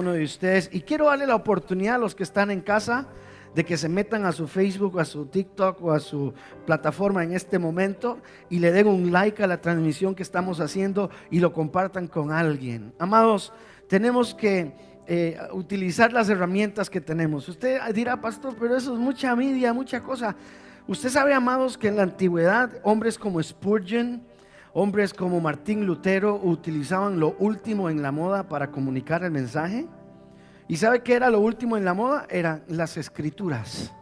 uno de ustedes. Y quiero darle la oportunidad a los que están en casa de que se metan a su Facebook, a su TikTok o a su plataforma en este momento y le den un like a la transmisión que estamos haciendo y lo compartan con alguien. Amados, tenemos que utilizar las herramientas que tenemos. Usted dirá, pastor, pero eso es mucha media, mucha cosa. Usted sabe, amados, que en la antigüedad hombres como Spurgeon, hombres como Martín Lutero utilizaban lo último en la moda para comunicar el mensaje. ¿Y sabe qué era lo último en la moda? Eran las escrituras,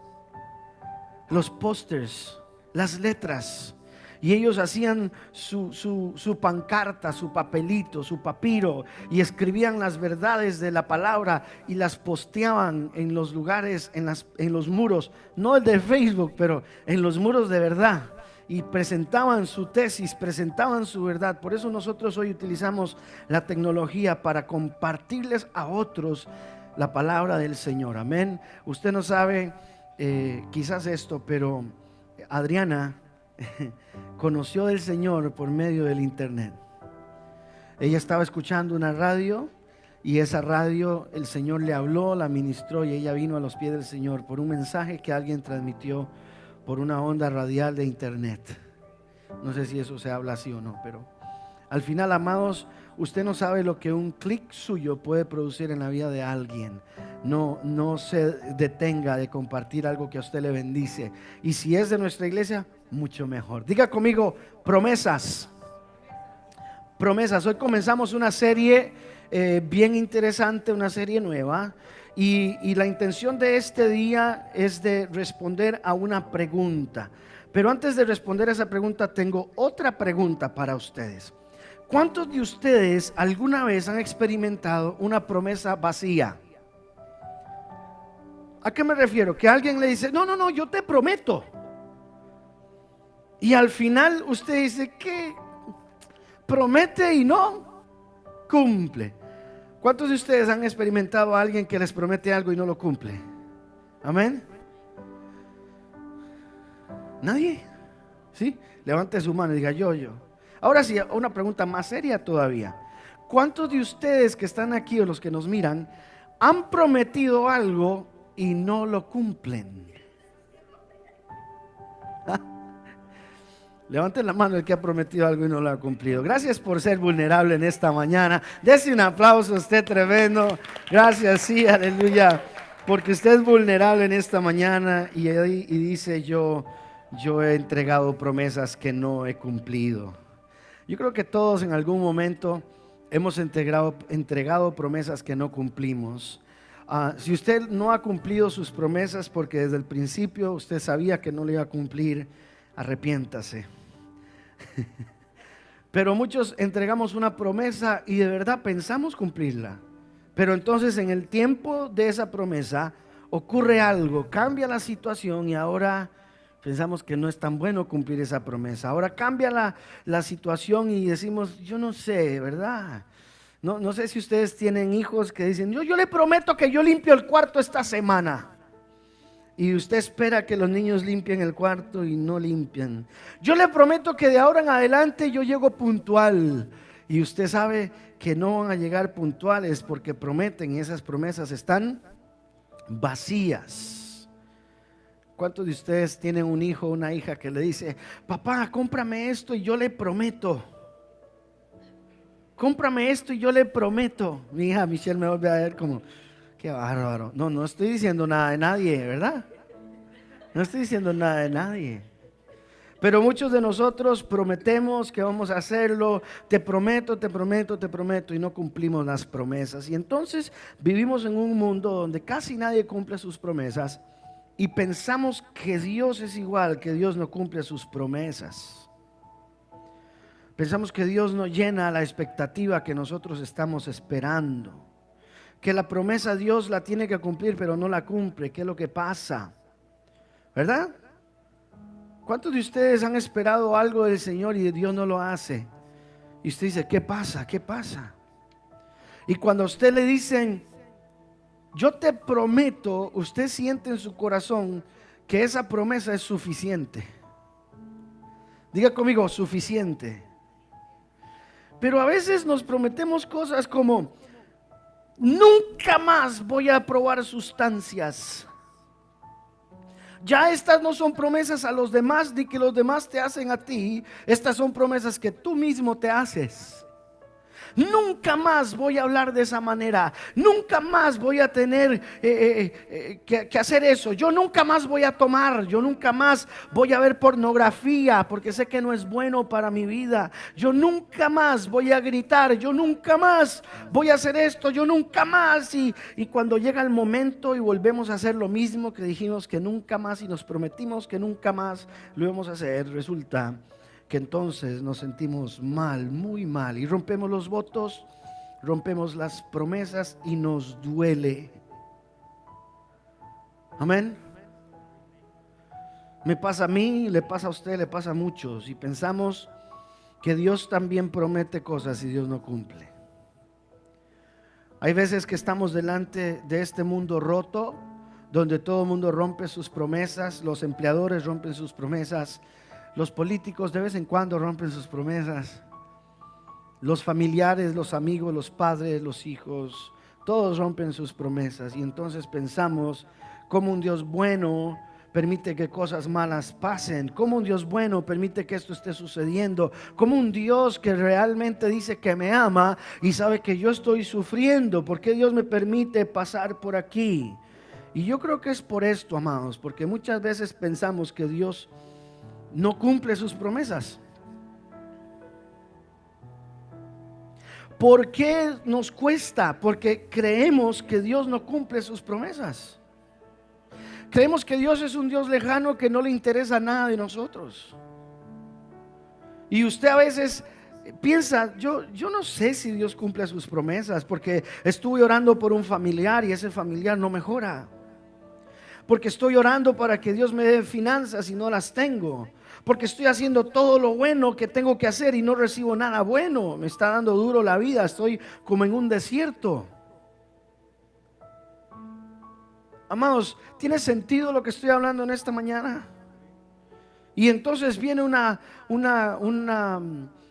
los pósters, las letras. Y ellos hacían su pancarta, su papelito, su papiro, y escribían las verdades de la palabra y las posteaban en los lugares, en los muros, no el de Facebook, pero en los muros de verdad. Y presentaban su tesis, presentaban su verdad. Por eso nosotros hoy utilizamos la tecnología para compartirles a otros la palabra del Señor. Amén. Usted no sabe quizás esto, pero Adriana conoció del Señor por medio del internet. Ella estaba escuchando una radio y esa radio el Señor le habló, la ministró y ella vino a los pies del Señor por un mensaje que alguien transmitió por una onda radial de internet. No sé si eso se habla así o no, pero al final, amados, usted no sabe lo que un clic suyo puede producir en la vida de alguien. No se detenga de compartir algo que a usted le bendice. Y si es de nuestra iglesia, mucho mejor. Diga conmigo, promesas. Promesas. Hoy comenzamos una serie bien interesante, una serie nueva. Y la intención de este día es de responder a una pregunta. Pero antes de responder a esa pregunta, tengo otra pregunta para ustedes. ¿Cuántos de ustedes alguna vez han experimentado una promesa vacía? ¿A qué me refiero? Que alguien le dice, no, yo te prometo. Y al final usted dice, ¿qué? Promete y no cumple. ¿Cuántos de ustedes han experimentado a alguien que les promete algo y no lo cumple? Amén. ¿Nadie? ¿Sí? Levante su mano y diga yo. Ahora sí, una pregunta más seria todavía. ¿Cuántos de ustedes que están aquí o los que nos miran han prometido algo y no lo cumplen? Levanten la mano el que ha prometido algo y no lo ha cumplido. Gracias por ser vulnerable en esta mañana. Dese un aplauso a usted tremendo. Gracias, sí, aleluya. Porque usted es vulnerable en esta mañana y dice yo he entregado promesas que no he cumplido. Yo creo que todos en algún momento hemos entregado promesas que no cumplimos. Si usted no ha cumplido sus promesas porque desde el principio usted sabía que no le iba a cumplir, arrepiéntase. Pero muchos entregamos una promesa y de verdad pensamos cumplirla. Pero entonces en el tiempo de esa promesa ocurre algo, cambia la situación y ahora pensamos que no es tan bueno cumplir esa promesa. Ahora cambia la situación y decimos, yo no sé, ¿verdad? No sé si ustedes tienen hijos que dicen, yo le prometo que yo limpio el cuarto esta semana. Y usted espera que los niños limpien el cuarto y no limpian. Yo le prometo que de ahora en adelante yo llego puntual. Y usted sabe que no van a llegar puntuales porque prometen y esas promesas están vacías. ¿Cuántos de ustedes tienen un hijo o una hija que le dice, papá, cómprame esto y yo le prometo? Cómprame esto y yo le prometo. Mi hija Michelle me vuelve a ver como, qué bárbaro. No estoy diciendo nada de nadie, ¿verdad? No estoy diciendo nada de nadie. Pero muchos de nosotros prometemos que vamos a hacerlo. Te prometo y no cumplimos las promesas. Y entonces vivimos en un mundo donde casi nadie cumple sus promesas. Y pensamos que Dios es igual, que Dios no cumple sus promesas. Pensamos que Dios no llena la expectativa que nosotros estamos esperando. Que la promesa Dios la tiene que cumplir, pero no la cumple. ¿Qué es lo que pasa? ¿Verdad? ¿Cuántos de ustedes han esperado algo del Señor y Dios no lo hace? Y usted dice, ¿qué pasa? ¿Qué pasa? Y cuando a usted le dicen, yo te prometo, usted siente en su corazón que esa promesa es suficiente. Diga conmigo, suficiente. Pero a veces nos prometemos cosas como, Nunca más voy a probar sustancias. Ya estas no son promesas a los demás ni que los demás te hacen a ti. Estas son promesas que tú mismo te haces. Nunca más voy a hablar de esa manera. Nunca más voy a tener que hacer eso. Yo nunca más voy a tomar. Yo nunca más voy a ver pornografía porque sé que no es bueno para mi vida. Yo nunca más voy a gritar. Yo nunca más voy a hacer esto. Yo nunca más. Y cuando llega el momento y volvemos a hacer lo mismo que dijimos que nunca más y nos prometimos que nunca más lo íbamos a hacer, resulta que entonces nos sentimos mal, muy mal, y rompemos los votos, rompemos las promesas y nos duele. Amén. Me pasa a mí, le pasa a usted, le pasa a muchos, y pensamos que Dios también promete cosas y Dios no cumple. Hay veces que estamos delante de este mundo roto, donde todo el mundo rompe sus promesas, los empleadores rompen sus promesas, los políticos de vez en cuando rompen sus promesas, los familiares, los amigos, los padres, los hijos, todos rompen sus promesas. Y entonces pensamos cómo un Dios bueno permite que cosas malas pasen, cómo un Dios bueno permite que esto esté sucediendo, cómo un Dios que realmente dice que me ama y sabe que yo estoy sufriendo, ¿por qué Dios me permite pasar por aquí? Y yo creo que es por esto, amados, porque muchas veces pensamos que Dios no cumple sus promesas. ¿Por qué nos cuesta? Porque creemos que Dios no cumple sus promesas. Creemos que Dios es un Dios lejano que no le interesa nada de nosotros. Y usted a veces piensa, yo no sé si Dios cumple sus promesas, porque estuve orando por un familiar y ese familiar no mejora. Porque estoy orando para que Dios me dé finanzas y no las tengo. Porque estoy haciendo todo lo bueno que tengo que hacer y no recibo nada bueno. Me está dando duro la vida, estoy como en un desierto. Amados, ¿tiene sentido lo que estoy hablando en esta mañana? Y entonces viene una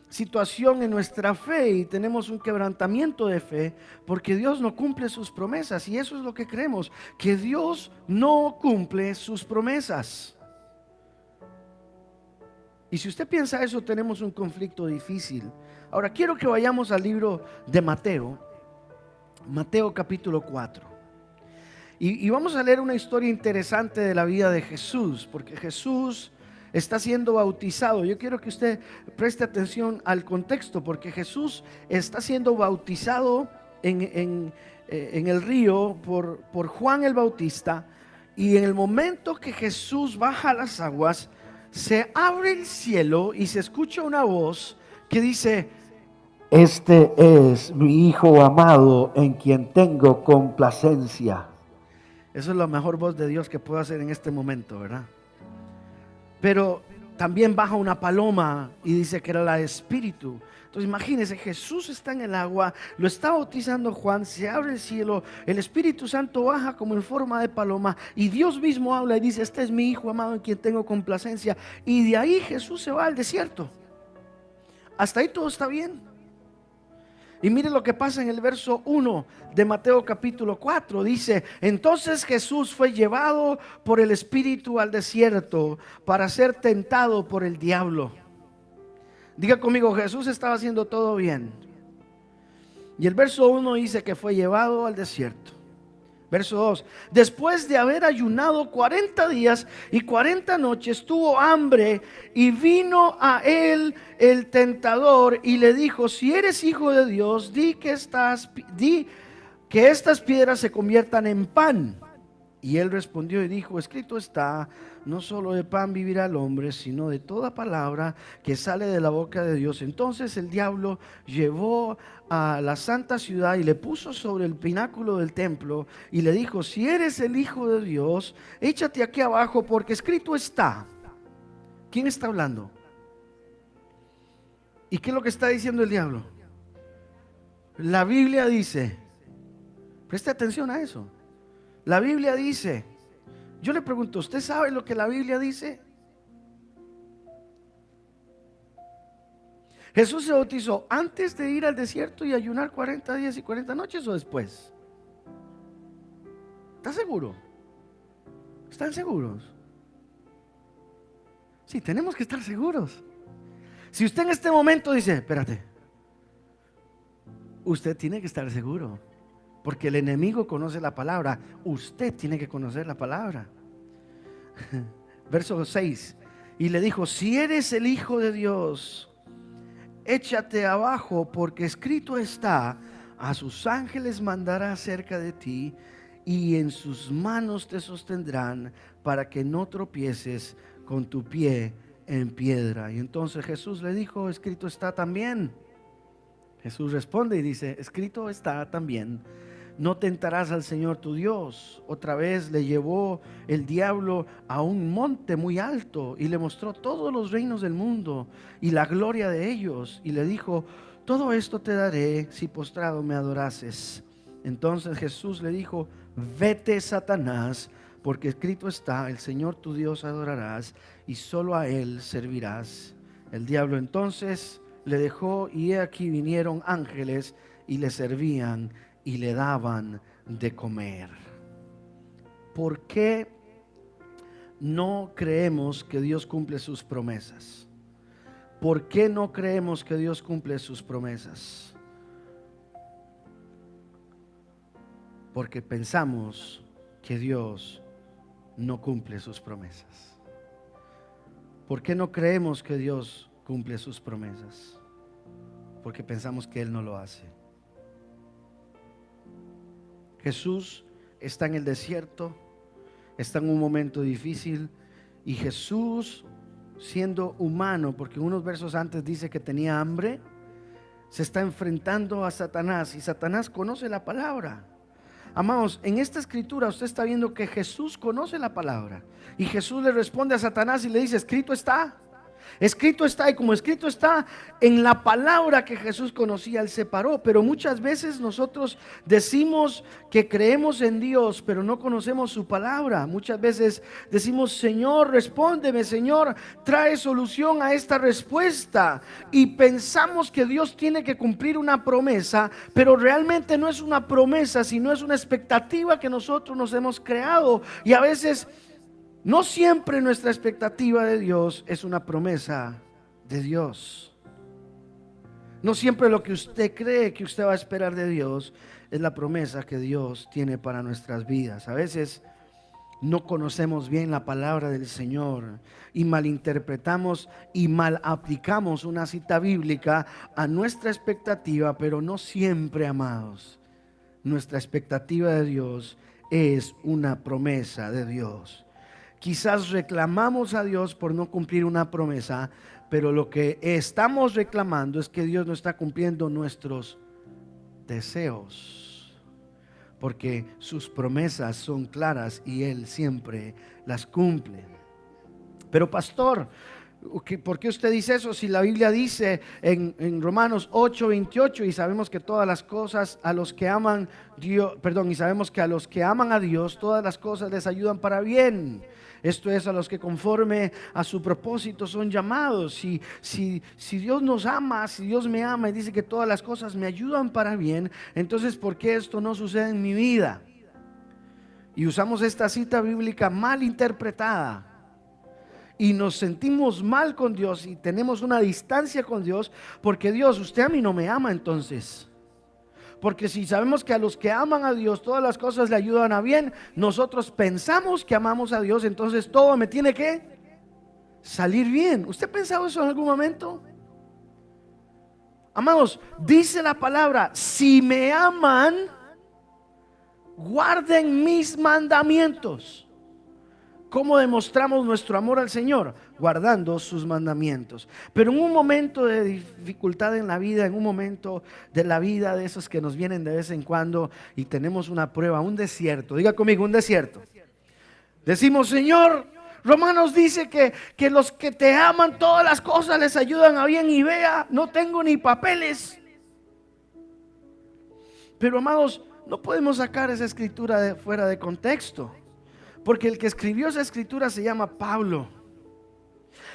situación en nuestra fe y tenemos un quebrantamiento de fe porque Dios no cumple sus promesas, y eso es lo que creemos, que Dios no cumple sus promesas. Y si usted piensa eso, tenemos un conflicto difícil. Ahora quiero que vayamos al libro de Mateo, Mateo capítulo 4. Y vamos a leer una historia interesante de la vida de Jesús, porque Jesús está siendo bautizado. Yo quiero que usted preste atención al contexto, porque Jesús está siendo bautizado en el río por Juan el Bautista. Y en el momento que Jesús baja a las aguas, se abre el cielo y se escucha una voz que dice: este es mi Hijo amado en quien tengo complacencia. Esa es la mejor voz de Dios que puedo hacer en este momento, ¿verdad? Pero también baja una paloma y dice que era la Espíritu. Entonces imagínense, Jesús está en el agua, lo está bautizando Juan, se abre el cielo, el Espíritu Santo baja como en forma de paloma y Dios mismo habla y dice: este es mi Hijo amado en quien tengo complacencia. Y de ahí Jesús se va al desierto. Hasta ahí todo está bien. Y mire lo que pasa en el verso 1 de Mateo capítulo 4. Dice: entonces Jesús fue llevado por el Espíritu al desierto para ser tentado por el diablo. Diga conmigo, Jesús estaba haciendo todo bien. Y el verso 1 dice que fue llevado al desierto. Verso 2: después de haber ayunado 40 días y 40 noches, tuvo hambre, y vino a él el tentador y le dijo: si eres hijo de Dios, di que estas piedras se conviertan en pan. Y él respondió y dijo: escrito está, no solo de pan vivirá el hombre, sino de toda palabra que sale de la boca de Dios. Entonces el diablo llevó a la santa ciudad y le puso sobre el pináculo del templo y le dijo: si eres el Hijo de Dios, échate aquí abajo, porque escrito está. ¿Quién está hablando? ¿Y qué es lo que está diciendo el diablo? La Biblia dice, preste atención a eso. La Biblia dice, yo le pregunto, ¿usted sabe lo que la Biblia dice? ¿Jesús se bautizó antes de ir al desierto y ayunar 40 días y 40 noches o después? ¿Estás seguro? ¿Están seguros? Sí, tenemos que estar seguros. Si usted en este momento dice, espérate, usted tiene que estar seguro, porque el enemigo conoce la palabra. Usted tiene que conocer la palabra. Verso 6. Y le dijo, si eres el Hijo de Dios, échate abajo, porque escrito está, a sus ángeles mandará cerca de ti, y en sus manos te sostendrán, para que no tropieces con tu pie en piedra. Y entonces Jesús le dijo, escrito está también. Jesús responde y dice, escrito está también, no tentarás al Señor tu Dios. Otra vez le llevó el diablo a un monte muy alto y le mostró todos los reinos del mundo y la gloria de ellos, y le dijo, todo esto te daré si postrado me adorases. Entonces Jesús le dijo, vete, Satanás, porque escrito está, el Señor tu Dios adorarás y solo a Él servirás. El diablo entonces le dejó, y he aquí vinieron ángeles y le servían y le daban de comer. ¿Por qué no creemos que Dios cumple sus promesas? ¿Por qué no creemos que Dios cumple sus promesas? Porque pensamos que Dios no cumple sus promesas. ¿Por qué no creemos que Dios cumple sus promesas? Porque pensamos que Él no lo hace. Jesús está en el desierto, está en un momento difícil, y Jesús, siendo humano, porque unos versos antes dice que tenía hambre, se está enfrentando a Satanás, y Satanás conoce la palabra. Amados, en esta escritura usted está viendo que Jesús conoce la palabra, y Jesús le responde a Satanás y le dice, escrito está. Escrito está, y como escrito está en la palabra que Jesús conocía, Él se paró. Pero muchas veces nosotros decimos que creemos en Dios, pero no conocemos su palabra. Muchas veces decimos, Señor, respóndeme, Señor, trae solución a esta respuesta. Y pensamos que Dios tiene que cumplir una promesa, pero realmente no es una promesa, sino es una expectativa que nosotros nos hemos creado. Y a veces no siempre nuestra expectativa de Dios es una promesa de Dios. No siempre lo que usted cree que usted va a esperar de Dios es la promesa que Dios tiene para nuestras vidas. A veces no conocemos bien la palabra del Señor y malinterpretamos y mal aplicamos una cita bíblica a nuestra expectativa, pero no siempre, amados, nuestra expectativa de Dios es una promesa de Dios. Quizás reclamamos a Dios por no cumplir una promesa, pero lo que estamos reclamando es que Dios no está cumpliendo nuestros deseos, porque sus promesas son claras y Él siempre las cumple. Pero pastor, ¿por qué usted dice eso? Si la Biblia dice en Romanos 8:28, y sabemos que todas las cosas a los que aman Dios, y sabemos que a los que aman a Dios todas las cosas les ayudan para bien. Esto es, a los que conforme a su propósito son llamados. Si Dios nos ama, si Dios me ama y dice que todas las cosas me ayudan para bien, entonces ¿por qué esto no sucede en mi vida? Y usamos esta cita bíblica mal interpretada y nos sentimos mal con Dios y tenemos una distancia con Dios, porque Dios, usted a mí no me ama entonces. Porque si sabemos que a los que aman a Dios todas las cosas le ayudan a bien, nosotros pensamos que amamos a Dios, entonces todo me tiene que salir bien. ¿Usted ha pensado eso en algún momento? Amados, dice la palabra, si me aman, guarden mis mandamientos. ¿Cómo demostramos nuestro amor al Señor? Guardando sus mandamientos. Pero en un momento de dificultad en la vida, en un momento de la vida de esos que nos vienen de vez en cuando y tenemos una prueba, un desierto, diga conmigo, un desierto. Decimos, Señor, Romanos dice que los que te aman todas las cosas les ayudan a bien, y vea, no tengo ni papeles. Pero amados, no podemos sacar esa escritura de fuera de contexto. Porque el que escribió esa escritura se llama Pablo.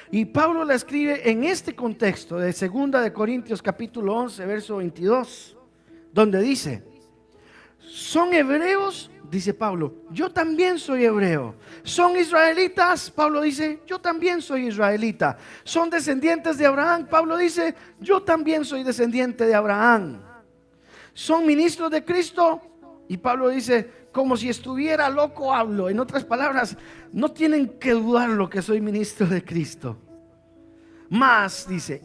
Y Pablo la escribe en este contexto de 2 de Corintios capítulo 11, verso 22, donde dice, son hebreos dice Pablo, yo también soy hebreo. ¿Son israelitas? Pablo dice, yo también soy israelita. ¿Son descendientes de Abraham? Pablo dice, yo también soy descendiente de Abraham. ¿Son ministros de Cristo? Y Pablo dice, como si estuviera loco hablo. En otras palabras, no tienen que dudar lo que soy ministro de Cristo. Más, dice,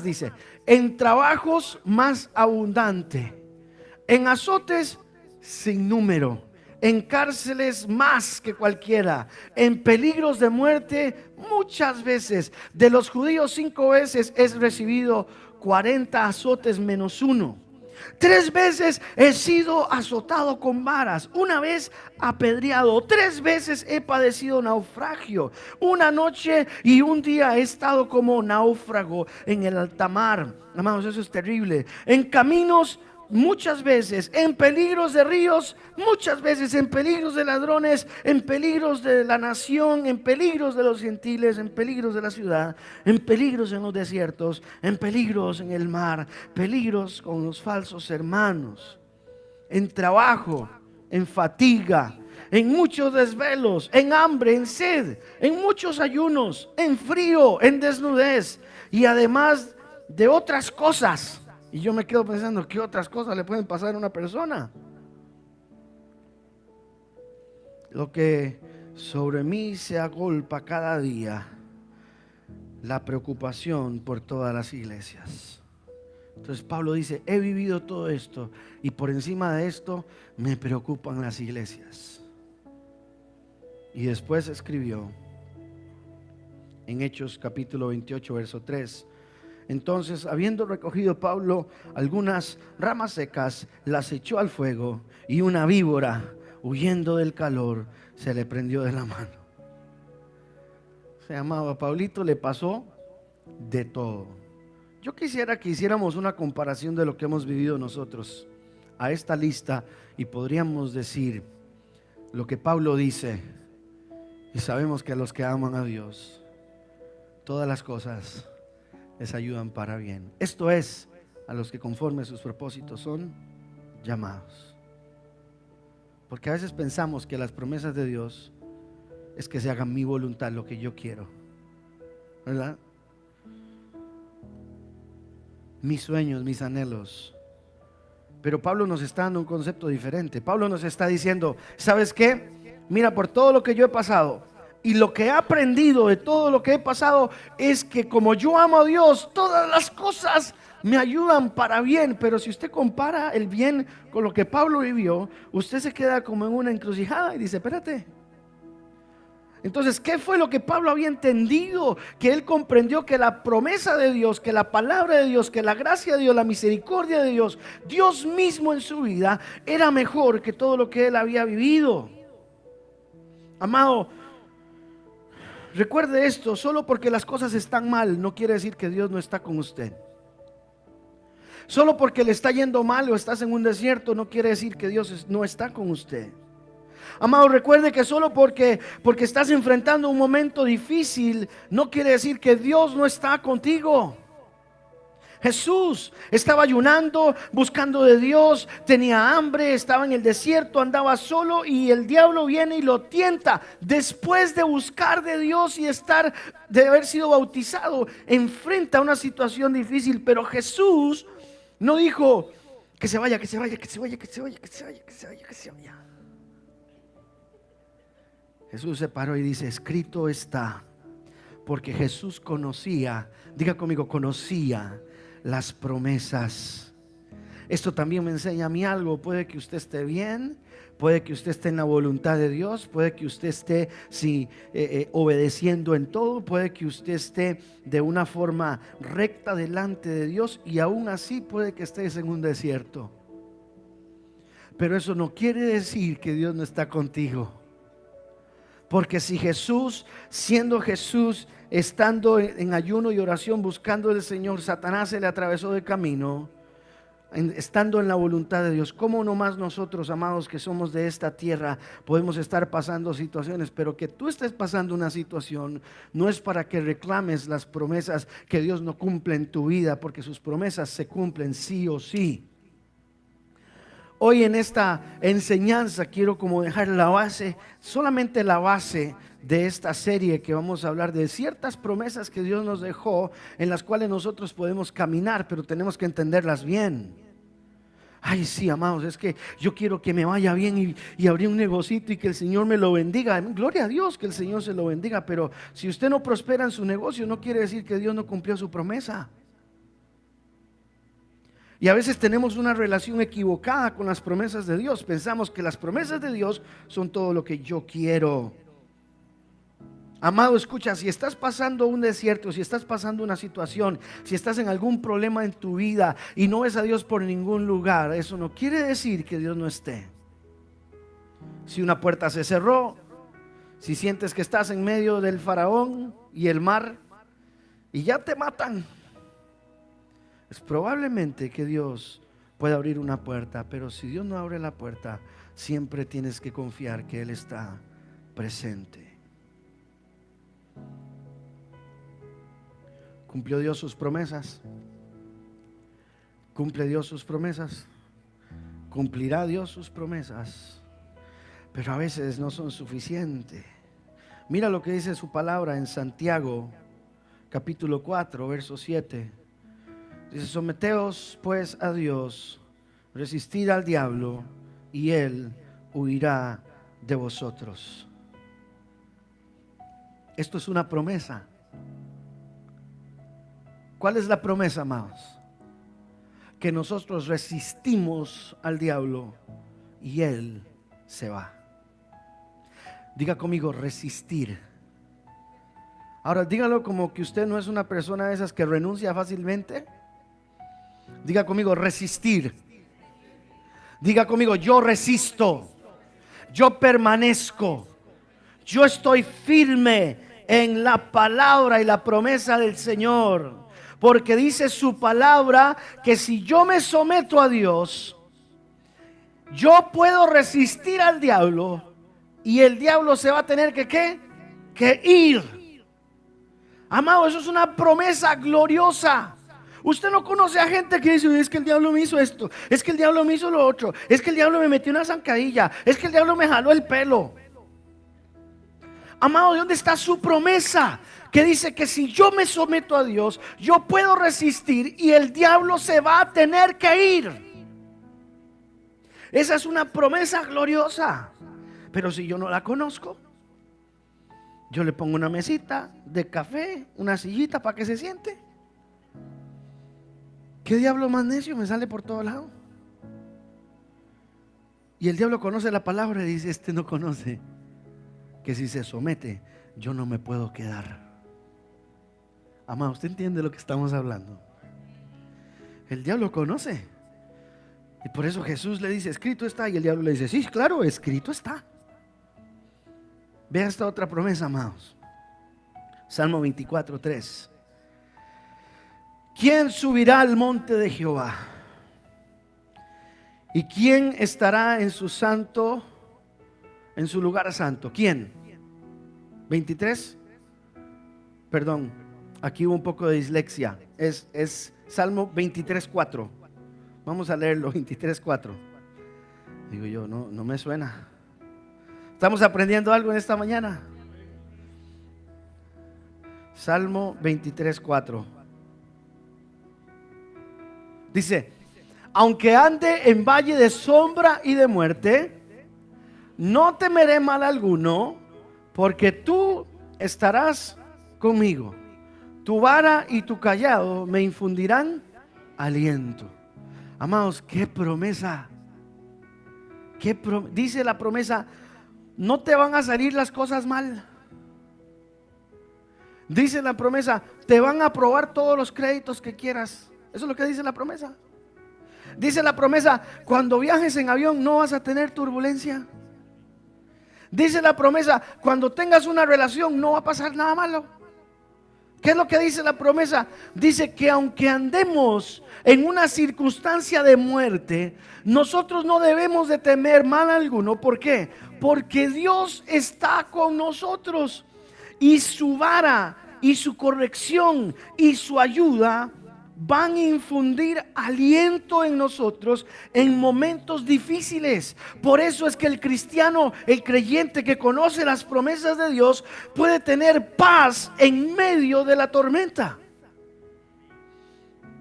dice, en trabajos más abundante, en azotes sin número, en cárceles más que cualquiera, en peligros de muerte muchas veces. De los judíos 5 veces he recibido 40 azotes menos uno. 3 veces he sido azotado con varas, 1 vez apedreado, 3 veces he padecido naufragio, 1 noche y 1 día he estado como náufrago en el alta mar. Amados, eso es terrible. En caminos muchas veces, en peligros de ríos muchas veces, en peligros de ladrones, en peligros de la nación, en peligros de los gentiles, en peligros de la ciudad, en peligros en los desiertos, en peligros en el mar, peligros con los falsos hermanos, en trabajo, en fatiga, en muchos desvelos, en hambre, en sed, en muchos ayunos, en frío, en desnudez y además de otras cosas. Y yo me quedo pensando, ¿qué otras cosas le pueden pasar a una persona? Lo que sobre mí se agolpa cada día, la preocupación por todas las iglesias. Entonces Pablo dice, he vivido todo esto y por encima de esto me preocupan las iglesias. Y después escribió en Hechos capítulo 28 verso 3. Entonces, habiendo recogido Pablo algunas ramas secas, las echó al fuego y una víbora, huyendo del calor, se le prendió de la mano. Se llamaba Pablito, le pasó de todo. Yo quisiera que hiciéramos una comparación de lo que hemos vivido nosotros a esta lista y podríamos decir lo que Pablo dice, y sabemos que a los que aman a Dios, todas las cosas les ayudan para bien. Esto es, a los que conforme a sus propósitos son llamados. Porque a veces pensamos que las promesas de Dios es que se haga mi voluntad, lo que yo quiero, ¿verdad? Mis sueños, mis anhelos. Pero Pablo nos está dando un concepto diferente. Pablo nos está diciendo, ¿sabes qué? Mira, por todo lo que yo he pasado y lo que he aprendido de todo lo que he pasado es que como yo amo a Dios, todas las cosas me ayudan para bien. Pero si usted compara el bien con lo que Pablo vivió, usted se queda como en una encrucijada y dice, espérate. Entonces, ¿qué fue lo que Pablo había entendido? Que él comprendió que la promesa de Dios, que la palabra de Dios, que la gracia de Dios, la misericordia de Dios, Dios mismo en su vida era mejor que todo lo que él había vivido. Amado, recuerde esto, solo porque las cosas están mal no quiere decir que Dios no está con usted. Solo porque le está yendo mal o estás en un desierto no quiere decir que Dios no está con usted. Amado, recuerde que solo porque estás enfrentando un momento difícil no quiere decir que Dios no está contigo. Jesús estaba ayunando, buscando de Dios, tenía hambre, estaba en el desierto, andaba solo y el diablo viene y lo tienta. Después de buscar de Dios y de haber sido bautizado, enfrenta una situación difícil, pero Jesús no dijo que se vaya, que se vaya, que se vaya, que se vaya, que se vaya, que se vaya, que se vaya. Jesús se paró y dice, escrito está, porque Jesús conocía, diga conmigo, conocía las promesas. Esto también me enseña a mí algo. Puede que usted esté bien, puede que usted esté en la voluntad de Dios, puede que usted esté obedeciendo en todo, puede que usted esté de una forma recta delante de Dios y aún así puede que estés en un desierto. Pero eso no quiere decir que Dios no está contigo. Porque si Jesús, siendo Jesús, estando en ayuno y oración buscando al Señor, Satanás se le atravesó de camino, estando en la voluntad de Dios, ¿cómo no más nosotros, amados, que somos de esta tierra, podemos estar pasando situaciones? Pero que tú estés pasando una situación no es para que reclames las promesas que Dios no cumple en tu vida, porque sus promesas se cumplen sí o sí. Hoy en esta enseñanza quiero como dejar la base, solamente la base de esta serie que vamos a hablar de ciertas promesas que Dios nos dejó, en las cuales nosotros podemos caminar, pero tenemos que entenderlas bien. Ay, sí, amados, es que yo quiero que me vaya bien y abrir un negocito y que el Señor me lo bendiga. Gloria a Dios que el Señor se lo bendiga, pero si usted no prospera en su negocio, no quiere decir que Dios no cumplió su promesa. Y a veces tenemos una relación equivocada con las promesas de Dios. Pensamos que las promesas de Dios son todo lo que yo quiero. Amado, escucha, si estás pasando un desierto, si estás pasando una situación, si estás en algún problema en tu vida y no ves a Dios por ningún lugar, eso no quiere decir que Dios no esté. Si una puerta se cerró, si sientes que estás en medio del faraón y el mar y ya te matan, es probablemente que Dios pueda abrir una puerta, pero si Dios no abre la puerta, siempre tienes que confiar que Él está presente. ¿Cumplió Dios sus promesas? ¿Cumple Dios sus promesas? ¿Cumplirá Dios sus promesas? Pero a veces no son suficientes. Mira lo que dice su palabra en Santiago, capítulo 4, verso 7. Dice: someteos pues a Dios, resistid al diablo y él huirá de vosotros. Esto es una promesa. ¿Cuál es la promesa, amados? Que nosotros resistimos al diablo y él se va. Diga conmigo, resistir. Ahora dígalo como que usted no es una persona de esas que renuncia fácilmente. Diga conmigo, resistir. Diga conmigo, yo resisto. Yo permanezco. Yo estoy firme en la palabra y la promesa del Señor. Porque dice su palabra que si yo me someto a Dios, yo puedo resistir al diablo y el diablo se va a tener que ¿qué? Que ir. Amado, eso es una promesa gloriosa. Usted no conoce a gente que dice: es que el diablo me hizo esto, es que el diablo me hizo lo otro, es que el diablo me metió una zancadilla, es que el diablo me jaló el pelo. Amado, ¿dónde está su promesa? Que dice que si yo me someto a Dios, yo puedo resistir y el diablo se va a tener que ir. Esa es una promesa gloriosa. Pero si yo no la conozco, yo le pongo una mesita de café, una sillita para que se siente. ¿Qué diablo más necio me sale por todos lados? Y el diablo conoce la palabra y dice: este no conoce que si se somete, yo no me puedo quedar. Amado, ¿usted entiende lo que estamos hablando? El diablo conoce. Y por eso Jesús le dice: escrito está. Y el diablo le dice: sí, claro, escrito está. Vea esta otra promesa, amados. Salmo 24:3. ¿Quién subirá al monte de Jehová? ¿Y quién estará en su santo, en su lugar santo? ¿Quién? 23. Perdón, aquí hubo un poco de dislexia. Es Salmo 23:4. Vamos a leerlo, 23:4. Digo yo, no me suena. ¿Estamos aprendiendo algo en esta mañana? Salmo 23:4. Dice: aunque ande en valle de sombra y de muerte, no temeré mal alguno, porque tú estarás conmigo. Tu vara y tu cayado me infundirán aliento. Amados, qué promesa. Dice la promesa: no te van a salir las cosas mal. Dice la promesa: te van a aprobar todos los créditos que quieras. Eso es lo que dice la promesa. Dice la promesa: cuando viajes en avión no vas a tener turbulencia. Dice la promesa: cuando tengas una relación no va a pasar nada malo. ¿Qué es lo que dice la promesa? Dice que aunque andemos en una circunstancia de muerte, nosotros no debemos de temer mal alguno. ¿Por qué? Porque Dios está con nosotros y su vara y su corrección y su ayuda van a infundir aliento en nosotros en momentos difíciles. Por eso es que el cristiano, el creyente que conoce las promesas de Dios, puede tener paz en medio de la tormenta.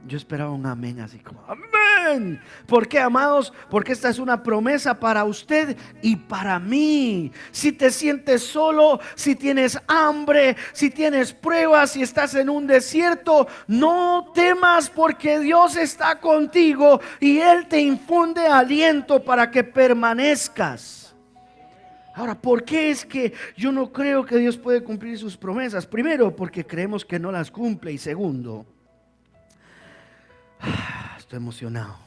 Yo esperaba un amén así como amén. ¿Por qué, amados? Porque esta es una promesa para usted y para mí. Si te sientes solo, si tienes hambre, si tienes pruebas, si estás en un desierto, no temas, porque Dios está contigo y Él te infunde aliento para que permanezcas. Ahora, ¿por qué es que yo no creo que Dios puede cumplir sus promesas? Primero, porque creemos que no las cumple, y segundo, estoy emocionado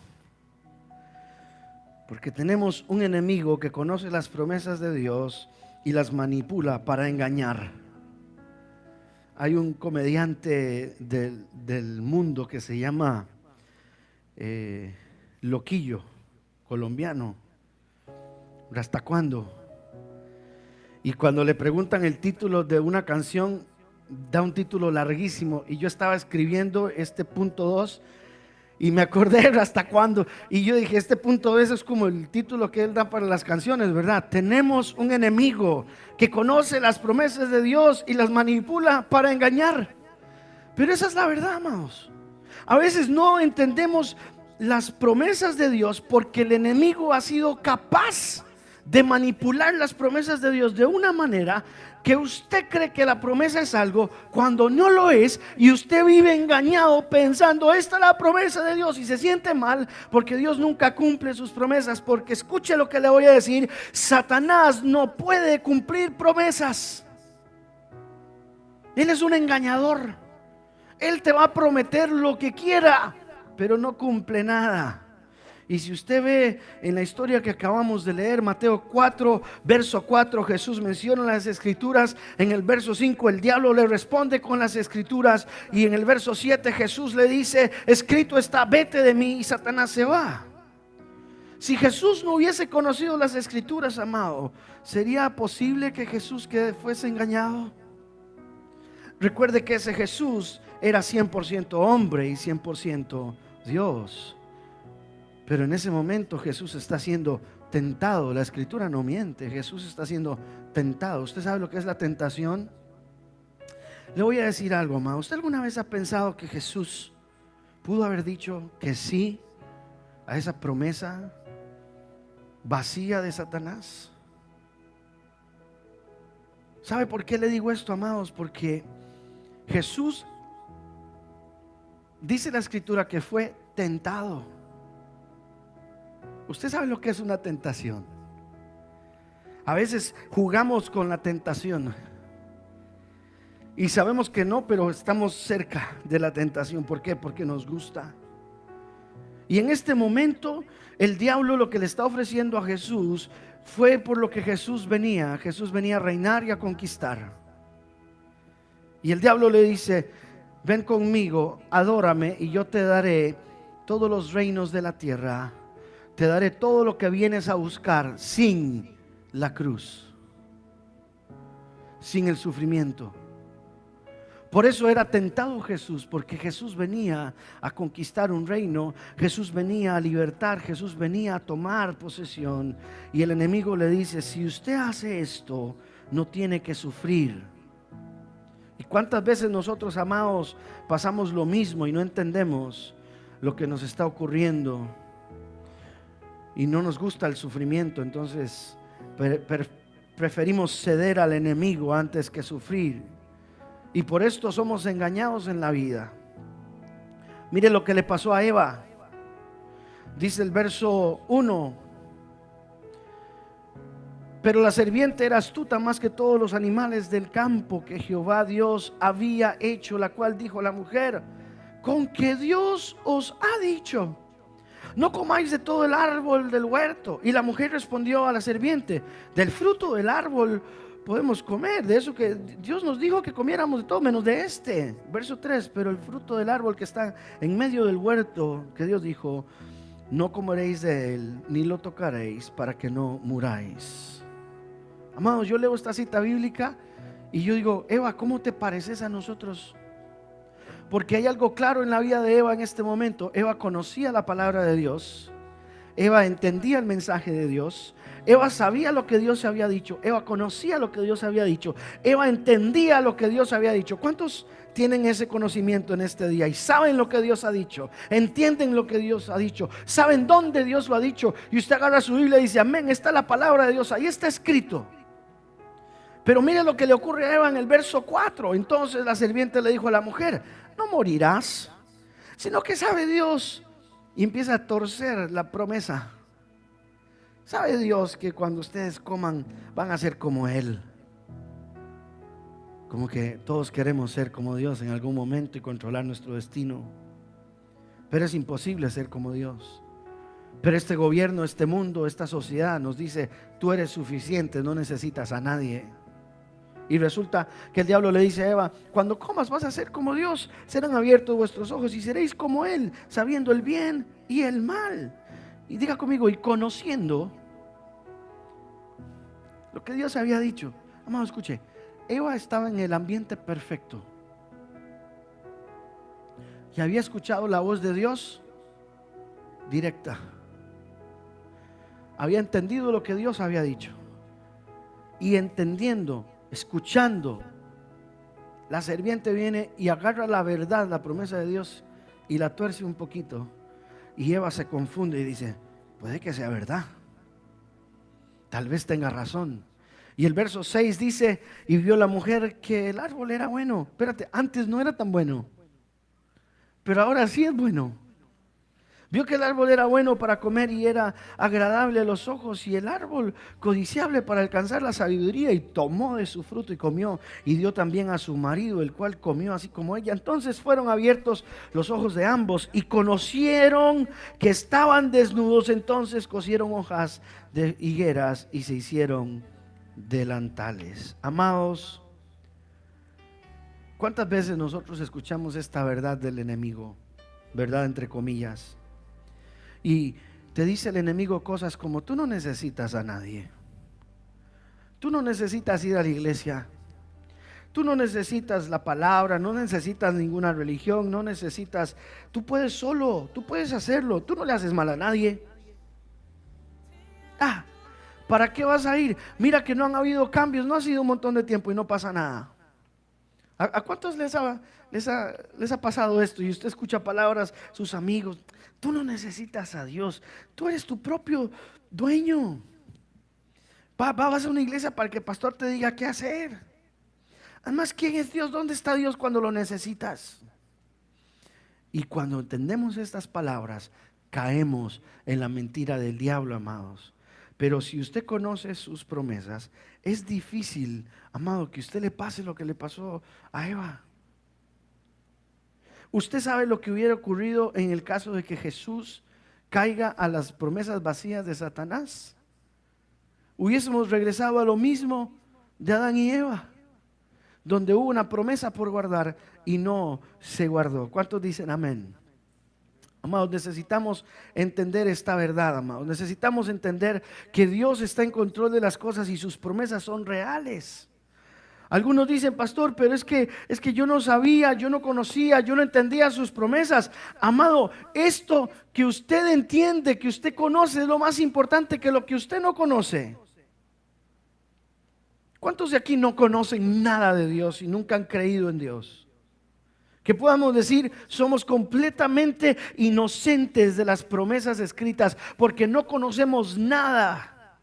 porque tenemos un enemigo que conoce las promesas de Dios y las manipula para engañar. Hay un comediante del mundo que se llama Loquillo, colombiano. ¿Hasta cuándo? Y cuando le preguntan el título de una canción, da un título larguísimo. Y yo estaba escribiendo este punto 2 y me acordé hasta cuándo. Y yo dije, este punto 2 es como el título que él da para las canciones, ¿verdad? Tenemos un enemigo que conoce las promesas de Dios y las manipula para engañar. Pero esa es la verdad, amados. A veces no entendemos las promesas de Dios porque el enemigo ha sido capaz de manipular las promesas de Dios de una manera que usted cree que la promesa es algo cuando no lo es, y usted vive engañado pensando esta es la promesa de Dios y se siente mal porque Dios nunca cumple sus promesas. Porque escuche lo que le voy a decir: Satanás no puede cumplir promesas. Él es un engañador. Él te va a prometer lo que quiera, pero no cumple nada. Y si usted ve en la historia que acabamos de leer, Mateo 4, verso 4, Jesús menciona las escrituras. En el verso 5 el diablo le responde con las escrituras. Y en el verso 7 Jesús le dice: escrito está, vete de mí. Y Satanás se va. Si Jesús no hubiese conocido las escrituras, amado, ¿sería posible que Jesús fuese engañado? Recuerde que ese Jesús era 100% hombre y 100% Dios. Pero en ese momento Jesús está siendo tentado. La escritura no miente. Jesús está siendo tentado. ¿Usted sabe lo que es la tentación? Le voy a decir algo, amado. ¿Usted alguna vez ha pensado que Jesús pudo haber dicho que sí a esa promesa vacía de Satanás? ¿Sabe por qué le digo esto, amados? Porque Jesús, dice la escritura, que fue tentado. Usted sabe lo que es una tentación. A veces jugamos con la tentación y sabemos que no, pero estamos cerca de la tentación. ¿Por qué? Porque nos gusta. Y en este momento el diablo lo que le está ofreciendo a Jesús fue por lo que Jesús venía. Jesús venía a reinar y a conquistar. Y el diablo le dice: ven conmigo, adórame y yo te daré todos los reinos de la tierra. Te daré todo lo que vienes a buscar sin la cruz, sin el sufrimiento. Por eso era tentado Jesús, porque Jesús venía a conquistar un reino. Jesús venía a libertar. Jesús venía a tomar posesión. Y el enemigo le dice: si usted hace esto, no tiene que sufrir. ¿Y cuántas veces nosotros, amados, pasamos lo mismo y no entendemos lo que nos está ocurriendo? Y no nos gusta el sufrimiento, entonces preferimos ceder al enemigo antes que sufrir. Y por esto somos engañados en la vida. Mire lo que le pasó a Eva. Dice el verso 1: pero la serpiente era astuta más que todos los animales del campo que Jehová Dios había hecho, la cual dijo a la mujer: ¿con qué Dios os ha dicho? No comáis de todo el árbol del huerto. Y la mujer respondió a la serpiente: del fruto del árbol podemos comer, de eso que Dios nos dijo que comiéramos de todo, menos de este. Verso 3: pero el fruto del árbol que está en medio del huerto, que Dios dijo, no comeréis de él, ni lo tocaréis, para que no muráis. Amados, yo leo esta cita bíblica y yo digo: Eva, ¿cómo te pareces a nosotros? Porque hay algo claro en la vida de Eva en este momento. Eva conocía la palabra de Dios. Eva entendía el mensaje de Dios. Eva sabía lo que Dios había dicho. Eva conocía lo que Dios había dicho. Eva entendía lo que Dios había dicho. ¿Cuántos tienen ese conocimiento en este día y saben lo que Dios ha dicho? Entienden lo que Dios ha dicho. Saben dónde Dios lo ha dicho. Y usted agarra su Biblia y dice: amén, está la palabra de Dios. Ahí está escrito. Pero mire lo que le ocurre a Eva en el verso 4. Entonces la serpiente le dijo a la mujer: no morirás, sino que sabe Dios. Y empieza a torcer la promesa. Sabe Dios que cuando ustedes coman van a ser como Él. Como que todos queremos ser como Dios en algún momento y controlar nuestro destino. Pero es imposible ser como Dios. Pero este gobierno, este mundo, esta sociedad nos dice: tú eres suficiente, no necesitas a nadie. Y resulta que el diablo le dice a Eva: cuando comas vas a ser como Dios, serán abiertos vuestros ojos y seréis como Él, sabiendo el bien y el mal. Y diga conmigo: y conociendo lo que Dios había dicho. Amado, escuche, Eva estaba en el ambiente perfecto y había escuchado la voz de Dios directa. Había entendido lo que Dios había dicho. Y entendiendo, escuchando, la serpiente viene y agarra la verdad, la promesa de Dios, y la tuerce un poquito. Y Eva se confunde y dice: puede que sea verdad, tal vez tenga razón. Y el verso 6 dice: y vio la mujer que el árbol era bueno. Espérate, antes no era tan bueno, pero ahora sí es bueno. Vio que el árbol era bueno para comer y era agradable a los ojos, y el árbol codiciable para alcanzar la sabiduría, y tomó de su fruto y comió, y dio también a su marido, el cual comió así como ella. Entonces fueron abiertos los ojos de ambos y conocieron que estaban desnudos. Entonces cosieron hojas de higueras y se hicieron delantales. Amados, ¿cuántas veces nosotros escuchamos esta verdad del enemigo? Verdad entre comillas. Y te dice el enemigo cosas como: tú no necesitas a nadie, tú no necesitas ir a la iglesia, tú no necesitas la palabra, no necesitas ninguna religión, no necesitas, tú puedes solo, tú puedes hacerlo, tú no le haces mal a nadie. ¿Para qué vas a ir? Mira que no han habido cambios, no ha sido un montón de tiempo y no pasa nada. ¿A cuántos les ha pasado esto? Y usted escucha palabras, sus amigos: tú no necesitas a Dios, tú eres tu propio dueño. Vas a una iglesia para que el pastor te diga qué hacer. Además, ¿quién es Dios? ¿Dónde está Dios cuando lo necesitas? Y cuando entendemos estas palabras, caemos en la mentira del diablo, amados. Pero si usted conoce sus promesas, es difícil, amado, que usted le pase lo que le pasó a Eva. Usted sabe lo que hubiera ocurrido en el caso de que Jesús caiga a las promesas vacías de Satanás. Hubiésemos regresado a lo mismo de Adán y Eva, donde hubo una promesa por guardar y no se guardó. ¿Cuántos dicen amén? Amados, necesitamos entender esta verdad, amados. Necesitamos entender que Dios está en control de las cosas y sus promesas son reales. Algunos dicen: pastor, pero es que yo no sabía, yo no conocía, yo no entendía sus promesas. Amado, esto que usted entiende, que usted conoce, es lo más importante que lo que usted no conoce. ¿Cuántos de aquí no conocen nada de Dios y nunca han creído en Dios? Que podamos decir: somos completamente inocentes de las promesas escritas porque no conocemos nada.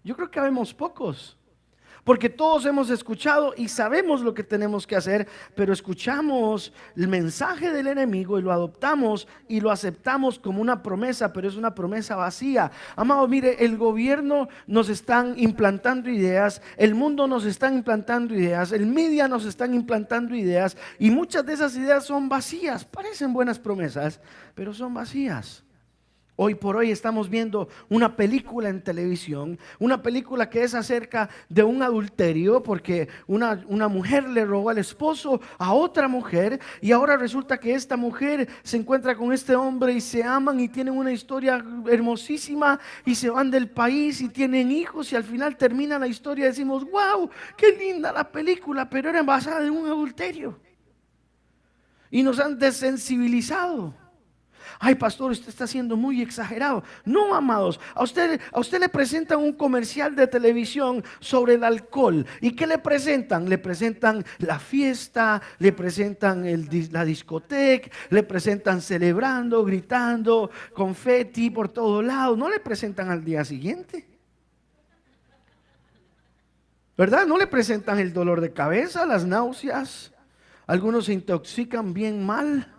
Yo creo que habemos pocos, porque todos hemos escuchado y sabemos lo que tenemos que hacer, pero escuchamos el mensaje del enemigo y lo adoptamos y lo aceptamos como una promesa, pero es una promesa vacía. Amado, mire, el gobierno nos están implantando ideas, el mundo nos están implantando ideas, el media nos están implantando ideas, y muchas de esas ideas son vacías, parecen buenas promesas, pero son vacías. Hoy por hoy estamos viendo una película en televisión, una película que es acerca de un adulterio, porque una mujer le robó al esposo a otra mujer, y ahora resulta que esta mujer se encuentra con este hombre y se aman y tienen una historia hermosísima y se van del país y tienen hijos, y al final termina la historia y decimos: wow, qué linda la película, pero era basada en un adulterio. y nos han desensibilizado. Ay, pastor, usted está siendo muy exagerado. No, amados, a usted le presentan un comercial de televisión sobre el alcohol. ¿Y qué le presentan? Le presentan la fiesta, le presentan la discoteca, le presentan celebrando, gritando, confeti por todos lados. No le presentan al día siguiente, ¿verdad? No le presentan el dolor de cabeza, las náuseas. Algunos se intoxican bien mal.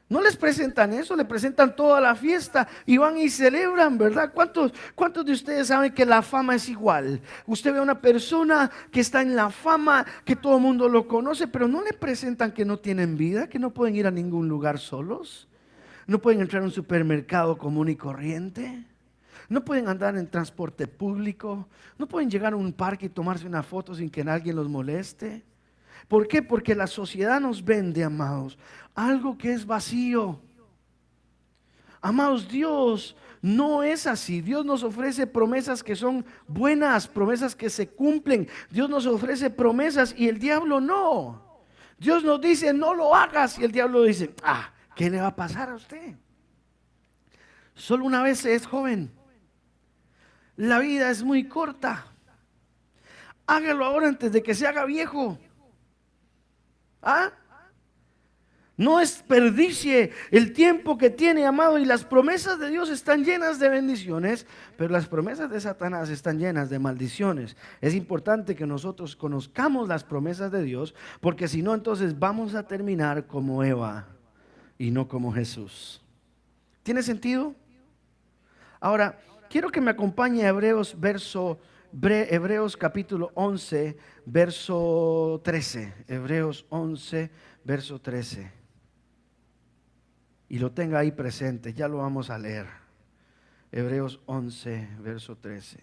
No les presentan eso, le presentan toda la fiesta y van y celebran, ¿verdad? ¿Cuántos de ustedes saben que la fama es igual? Usted ve a una persona que está en la fama, que todo el mundo lo conoce, pero no le presentan que no tienen vida, que no pueden ir a ningún lugar solos, no pueden entrar a un supermercado común y corriente, no pueden andar en transporte público, no pueden llegar a un parque y tomarse una foto sin que alguien los moleste. ¿Por qué? Porque la sociedad nos vende, amados, algo que es vacío. Amados, Dios no es así. Dios nos ofrece promesas que son buenas, promesas que se cumplen. Dios nos ofrece promesas y el diablo no. Dios nos dice, no lo hagas, y el diablo dice, ¿qué le va a pasar a usted? Solo una vez se es joven. La vida es muy corta. Hágalo ahora antes de que se haga viejo. No desperdicie el tiempo que tiene, amado. Y las promesas de Dios están llenas de bendiciones, pero las promesas de Satanás están llenas de maldiciones. Es importante que nosotros conozcamos las promesas de Dios, porque si no, entonces vamos a terminar como Eva y no como Jesús. ¿Tiene sentido? Ahora, quiero que me acompañe a Hebreos capítulo 11, verso 13. Hebreos 11, verso 13. Y lo tenga ahí presente, ya lo vamos a leer. Hebreos 11, verso 13.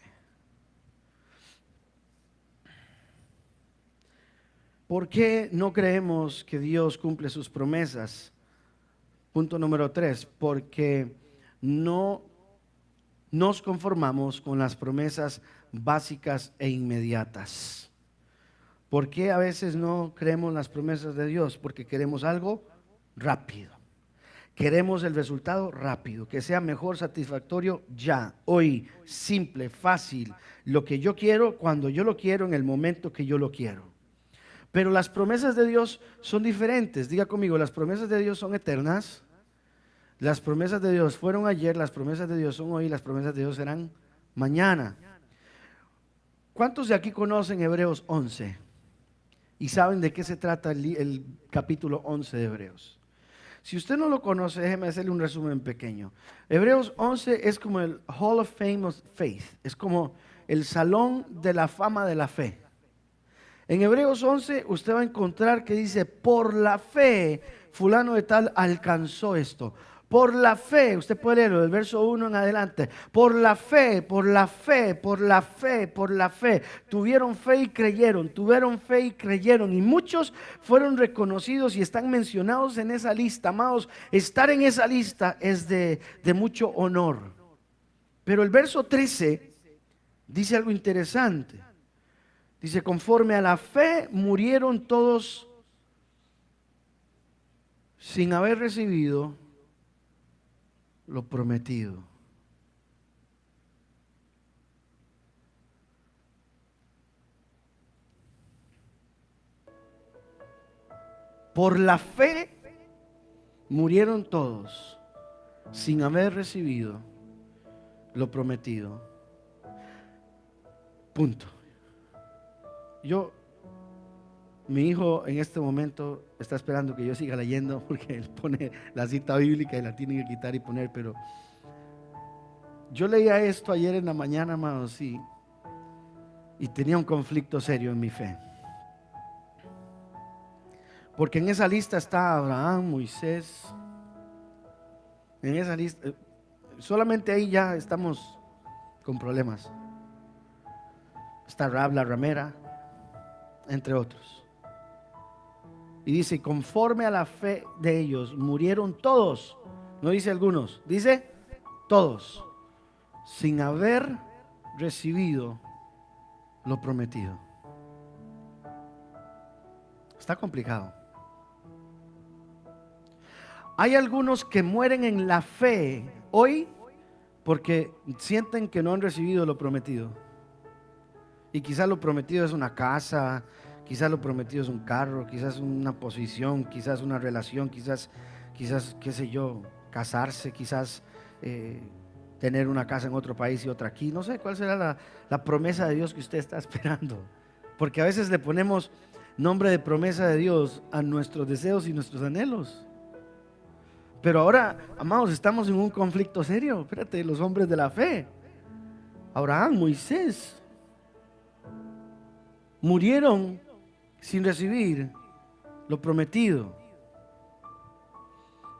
¿Por qué no creemos que Dios cumple sus promesas? Punto número 3, porque no nos conformamos con las promesas básicas e inmediatas. ¿Por qué a veces no creemos las promesas de Dios? Porque queremos algo rápido. Queremos el resultado rápido, que sea mejor, satisfactorio ya, hoy, simple, fácil. Lo que yo quiero, cuando yo lo quiero, en el momento que yo lo quiero. Pero las promesas de Dios son diferentes. Diga conmigo, las promesas de Dios son eternas. Las promesas de Dios fueron ayer, las promesas de Dios son hoy, las promesas de Dios serán mañana. ¿Cuántos de aquí conocen Hebreos 11? Y saben de qué se trata el capítulo 11 de Hebreos. Si usted no lo conoce, déjeme hacerle un resumen pequeño. Hebreos 11 es como el Hall of Fame of Faith. Es como el salón de la fama de la fe. En Hebreos 11 usted va a encontrar que dice, por la fe, fulano de tal alcanzó esto. Por la fe, usted puede leerlo del verso 1 en adelante. Por la fe, por la fe, por la fe, por la fe. Tuvieron fe y creyeron, tuvieron fe y creyeron. Y muchos fueron reconocidos y están mencionados en esa lista. Amados, estar en esa lista es de mucho honor. Pero el verso 13 dice algo interesante. Dice, conforme a la fe murieron todos sin haber recibido lo prometido. Por la fe murieron todos sin haber recibido lo prometido. Punto. Mi hijo en este momento está esperando que yo siga leyendo porque él pone la cita bíblica y la tiene que quitar y poner, pero yo leía esto ayer en la mañana, hermanos, y tenía un conflicto serio en mi fe. Porque en esa lista está Abraham, Moisés, en esa lista, solamente ahí ya estamos con problemas. Está Rahab la ramera, entre otros. Y dice, conforme a la fe de ellos, murieron todos. No dice algunos, dice todos, sin haber recibido lo prometido. Está complicado. Hay algunos que mueren en la fe hoy porque sienten que no han recibido lo prometido. Y quizás lo prometido es una casa, quizás lo prometido es un carro, quizás una posición, quizás una relación, quizás, qué sé yo, casarse, quizás tener una casa en otro país y otra aquí. No sé cuál será la promesa de Dios que usted está esperando. Porque a veces le ponemos nombre de promesa de Dios a nuestros deseos y nuestros anhelos. Pero ahora, amados, estamos en un conflicto serio. Espérate, los hombres de la fe, Abraham, Moisés, murieron sin recibir lo prometido.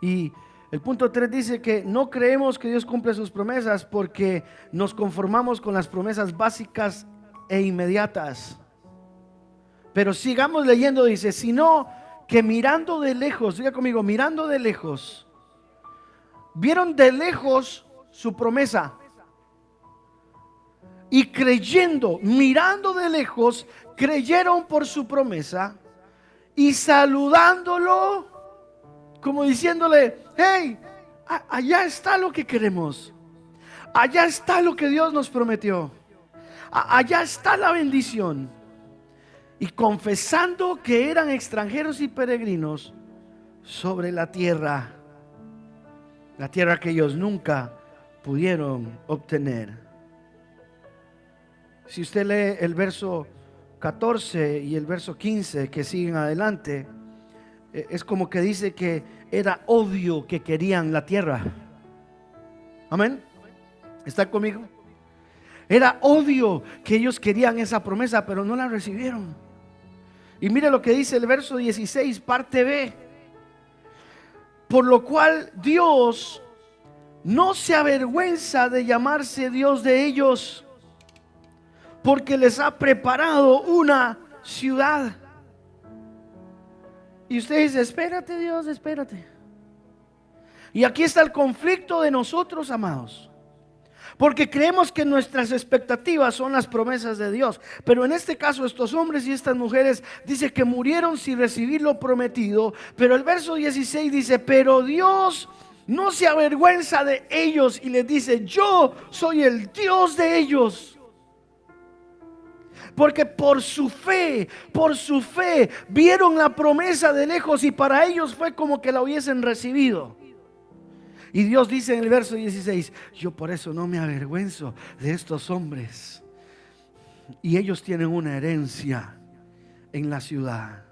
Y el punto 3 dice que no creemos que Dios cumple sus promesas porque nos conformamos con las promesas básicas e inmediatas. Pero sigamos leyendo, dice, sino que mirando de lejos, diga conmigo, mirando de lejos, vieron de lejos su promesa y creyendo, mirando de lejos, creyeron por su promesa y saludándolo, como diciéndole, hey, allá está lo que queremos, allá está lo que Dios nos prometió, allá está la bendición. Y confesando que eran extranjeros y peregrinos sobre la tierra que ellos nunca pudieron obtener. Si usted lee el verso 14 y el verso 15 que siguen adelante, es como que dice que era obvio que querían la tierra. Amén. ¿Está conmigo? Era obvio que ellos querían esa promesa, pero no la recibieron. Y mire lo que dice el verso 16, parte B. Por lo cual Dios no se avergüenza de llamarse Dios de ellos, porque les ha preparado una ciudad. Y usted dice, espérate Dios, espérate. Y aquí está el conflicto de nosotros, amados. Porque creemos que nuestras expectativas son las promesas de Dios. Pero en este caso estos hombres y estas mujeres dice que murieron sin recibir lo prometido. Pero el verso 16 dice, pero Dios no se avergüenza de ellos y les dice, yo soy el Dios de ellos. Porque por su fe vieron la promesa de lejos y para ellos fue como que la hubiesen recibido. Y Dios dice en el verso 16, yo por eso no me avergüenzo de estos hombres. Y ellos tienen una herencia en la ciudad.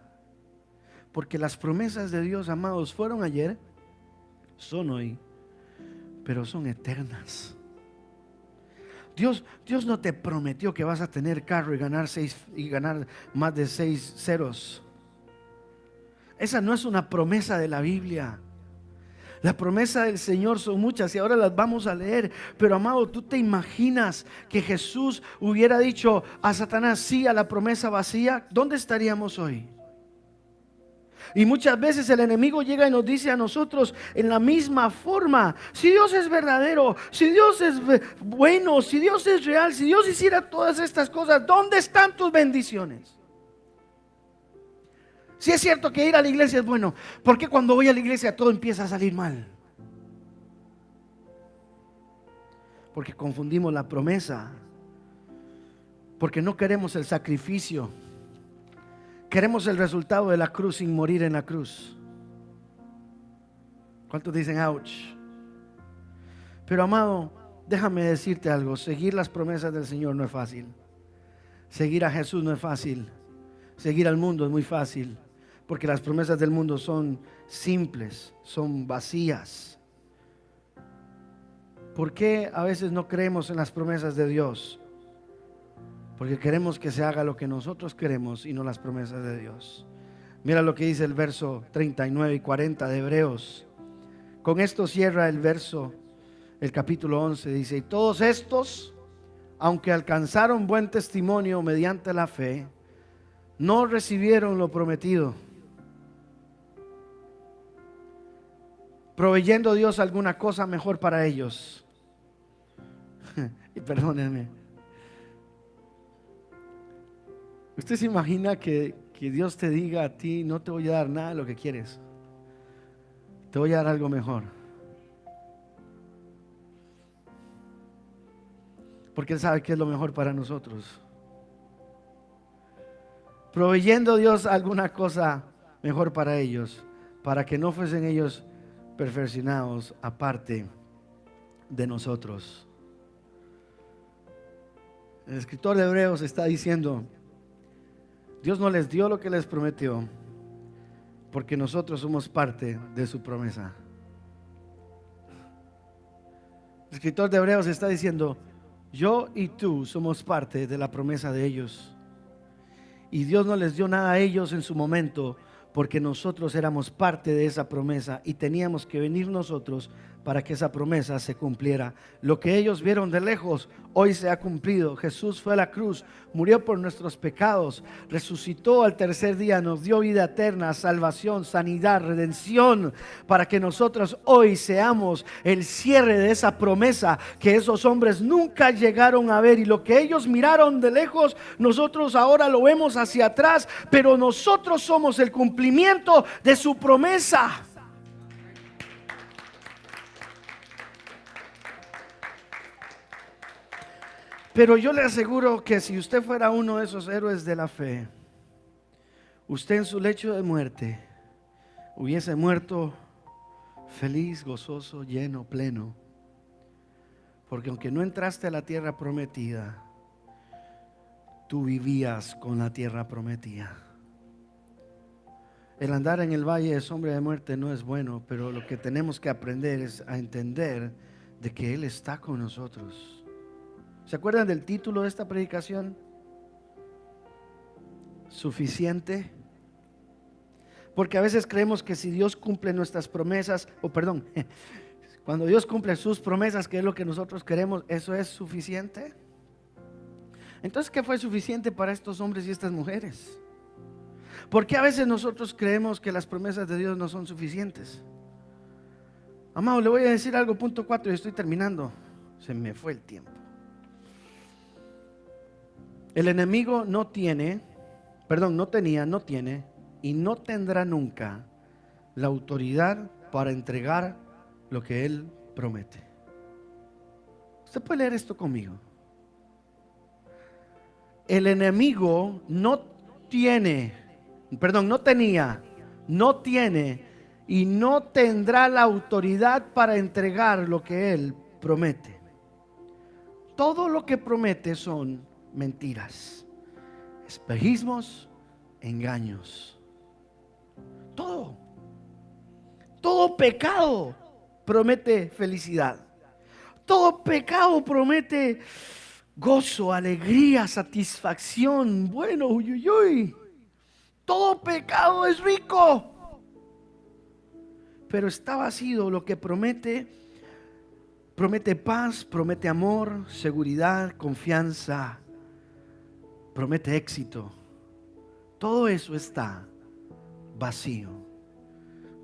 Porque las promesas de Dios, amados, fueron ayer, son hoy, pero son eternas. Dios no te prometió que vas a tener carro y ganar más de 6 ceros. Esa no es una promesa de la Biblia. La promesa del Señor son muchas y ahora las vamos a leer. Pero amado, ¿tú te imaginas que Jesús hubiera dicho a Satanás sí a la promesa vacía? ¿Dónde estaríamos hoy? Y muchas veces el enemigo llega y nos dice a nosotros en la misma forma: si Dios es verdadero, si Dios es bueno, si Dios es real, si Dios hiciera todas estas cosas, ¿dónde están tus bendiciones? Si es cierto que ir a la iglesia es bueno, ¿por qué cuando voy a la iglesia todo empieza a salir mal? Porque confundimos la promesa, porque no queremos el sacrificio, queremos el resultado de la cruz sin morir en la cruz. ¿Cuántos dicen ouch? Pero amado, déjame decirte algo: seguir las promesas del Señor no es fácil. Seguir a Jesús no es fácil. Seguir al mundo es muy fácil, porque las promesas del mundo son simples, son vacías. ¿Por qué a veces no creemos en las promesas de Dios? Porque queremos que se haga lo que nosotros queremos y no las promesas de Dios. Mira lo que dice el verso 39 y 40 de Hebreos. Con esto cierra el capítulo 11. Dice: y todos estos, aunque alcanzaron buen testimonio mediante la fe, no recibieron lo prometido, proveyendo Dios alguna cosa mejor para ellos. Y perdónenme, ¿usted se imagina que Dios te diga a ti: no te voy a dar nada de lo que quieres? te voy a dar algo mejor. Porque Él sabe que es lo mejor para nosotros. Proveyendo Dios alguna cosa mejor para ellos, para que no fuesen ellos perfeccionados aparte de nosotros. El escritor de Hebreos está diciendo, Dios no les dio lo que les prometió, porque nosotros somos parte de su promesa. El escritor de Hebreos está diciendo, yo y tú somos parte de la promesa de ellos. Y Dios no les dio nada a ellos en su momento, porque nosotros éramos parte de esa promesa y teníamos que venir nosotros para que esa promesa se cumpliera. Lo que ellos vieron de lejos, hoy se ha cumplido. Jesús fue a la cruz, murió por nuestros pecados, resucitó al tercer día, nos dio vida eterna, salvación, sanidad, redención, para que nosotros hoy seamos el cierre de esa promesa que esos hombres nunca llegaron a ver. Y lo que ellos miraron de lejos, nosotros ahora lo vemos hacia atrás, pero nosotros somos el cumplimiento de su promesa. Pero yo le aseguro que si usted fuera uno de esos héroes de la fe, usted en su lecho de muerte hubiese muerto feliz, gozoso, lleno, pleno. Porque aunque no entraste a la tierra prometida, tú vivías con la tierra prometida. El andar en el valle de sombra de muerte no es bueno, pero lo que tenemos que aprender es a entender de que Él está con nosotros. ¿Se acuerdan del título de esta predicación? Suficiente. Porque a veces creemos que si Dios cumple nuestras promesas, cuando Dios cumple sus promesas, que es lo que nosotros queremos, ¿eso es suficiente? Entonces, ¿qué fue suficiente para estos hombres y estas mujeres? ¿Por qué a veces nosotros creemos que las promesas de Dios no son suficientes? Amado, le voy a decir algo, punto 4, y estoy terminando. Se me fue el tiempo. El enemigo no tiene y no tendrá nunca la autoridad para entregar lo que Él promete. Usted puede leer esto conmigo. El enemigo no tenía, y no tendrá la autoridad para entregar lo que Él promete. Todo lo que promete son mentiras, espejismos, engaños. Todo pecado promete felicidad. Todo pecado promete gozo, alegría, satisfacción. Bueno, todo pecado es rico, pero está vacío. Lo que promete paz, promete amor, seguridad, confianza, promete éxito. Todo eso está vacío,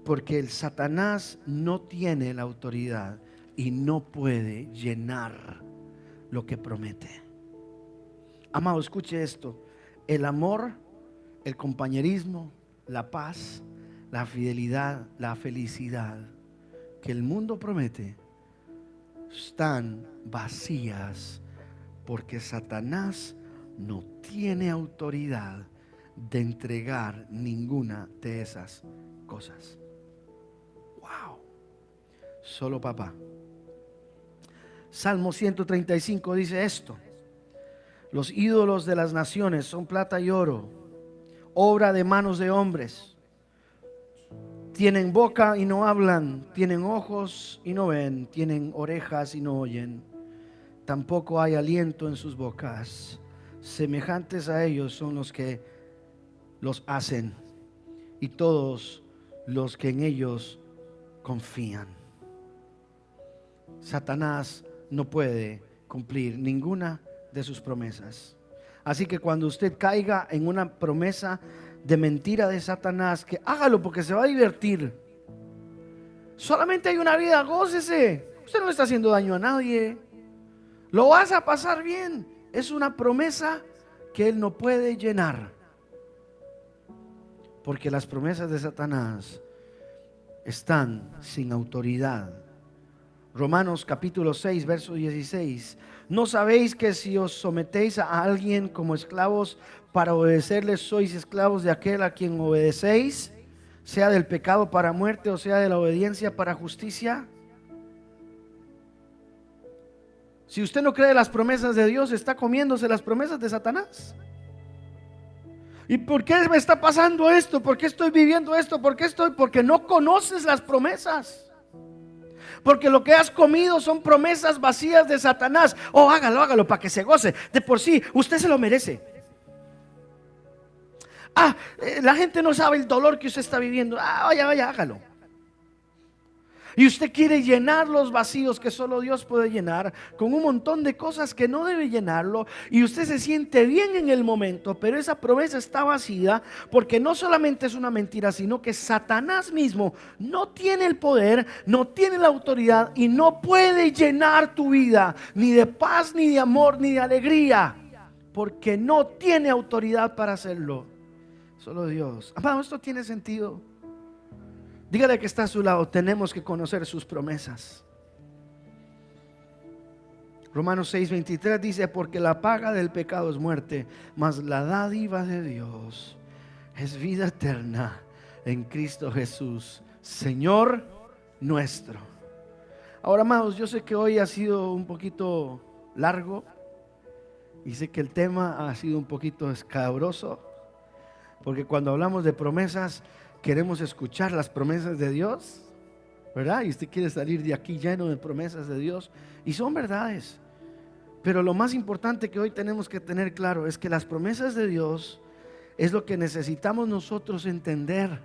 porque el Satanás no tiene la autoridad y no puede llenar lo que promete. Amado, escuche esto: el amor, el compañerismo, la paz, la fidelidad, la felicidad que el mundo promete están vacías, porque Satanás no tiene autoridad de entregar ninguna de esas cosas. Wow. Solo papá. Salmo 135 dice esto: los ídolos de las naciones son plata y oro, obra de manos de hombres. Tienen boca y no hablan, tienen ojos y no ven, tienen orejas y no oyen. Tampoco hay aliento en sus bocas. Semejantes a ellos son los que los hacen y todos los que en ellos confían. Satanás no puede cumplir ninguna de sus promesas. Así que cuando usted caiga en una promesa de mentira de Satanás, que hágalo porque se va a divertir. Solamente hay una vida, gócese. Usted no le está haciendo daño a nadie. Lo vas a pasar bien. Es una promesa que Él no puede llenar, porque las promesas de Satanás están sin autoridad. Romanos capítulo 6, verso 16. ¿No sabéis que si os sometéis a alguien como esclavos para obedecerles, sois esclavos de aquel a quien obedecéis, sea del pecado para muerte o sea de la obediencia para justicia? Si usted no cree las promesas de Dios, está comiéndose las promesas de Satanás. ¿Y por qué me está pasando esto? ¿Por qué estoy viviendo esto? Porque no conoces las promesas. Porque lo que has comido son promesas vacías de Satanás. Oh, hágalo para que se goce. De por sí, usted se lo merece. La gente no sabe el dolor que usted está viviendo. Vaya, hágalo. Y usted quiere llenar los vacíos que solo Dios puede llenar con un montón de cosas que no debe llenarlo. Y usted se siente bien en el momento, pero esa promesa está vacía porque no solamente es una mentira, sino que Satanás mismo no tiene el poder, no tiene la autoridad y no puede llenar tu vida ni de paz, ni de amor, ni de alegría, porque no tiene autoridad para hacerlo. Solo Dios. Amado, esto tiene sentido. Dígale que está a su lado, tenemos que conocer sus promesas. Romanos 6:23 dice: porque la paga del pecado es muerte, mas la dádiva de Dios es vida eterna en Cristo Jesús, Señor nuestro. Ahora, amados, yo sé que hoy ha sido un poquito largo y sé que el tema ha sido un poquito escabroso, porque cuando hablamos de promesas queremos escuchar las promesas de Dios, ¿verdad? Y usted quiere salir de aquí lleno de promesas de Dios, y son verdades. Pero lo más importante que hoy tenemos que tener claro es que las promesas de Dios es lo que necesitamos nosotros entender.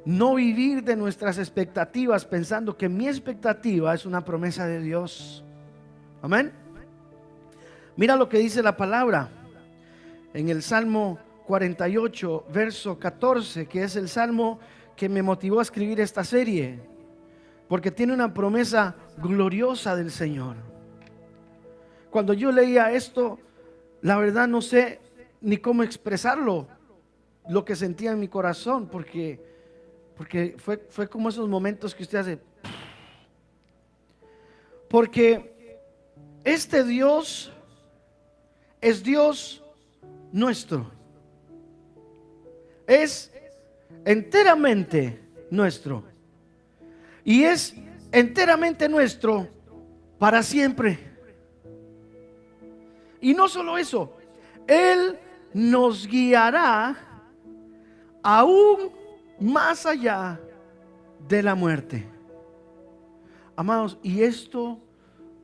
No vivir de nuestras expectativas pensando que mi expectativa es una promesa de Dios. Amén. Mira lo que dice la palabra en el Salmo 48, verso 14, que es el salmo que me motivó a escribir esta serie, porque tiene una promesa gloriosa del Señor. Cuando yo leía esto, la verdad no sé ni cómo expresarlo, lo que sentía en mi corazón, porque fue como esos momentos que usted hace. Porque este Dios es Dios nuestro. Es enteramente nuestro. Y es enteramente nuestro para siempre. Y no solo eso, Él nos guiará aún más allá de la muerte. Amados, y esto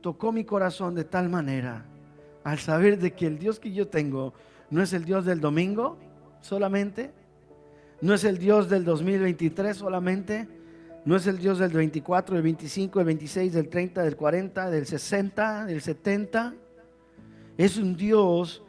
tocó mi corazón de tal manera al saber de que el Dios que yo tengo no es el Dios del domingo solamente, no es el Dios del 2023 solamente, no es el Dios del 24, del 25, del 26, del 30, del 40, del 60, del 70. Es un Dios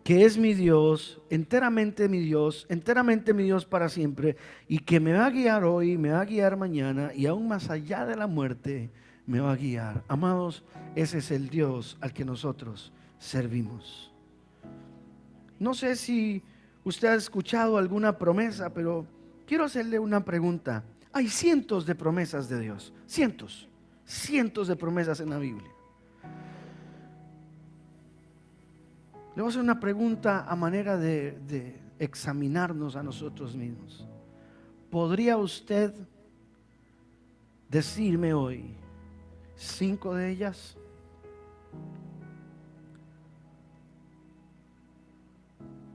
que es mi Dios, enteramente mi Dios para siempre, y que me va a guiar hoy, me va a guiar mañana, y aún más allá de la muerte me va a guiar. Amados, ese es el Dios al que nosotros servimos. No sé si usted ha escuchado alguna promesa, pero quiero hacerle una pregunta. Hay cientos de promesas de Dios, cientos de promesas en la Biblia. Le voy a hacer una pregunta a manera de examinarnos a nosotros mismos. ¿Podría usted decirme hoy 5 de ellas?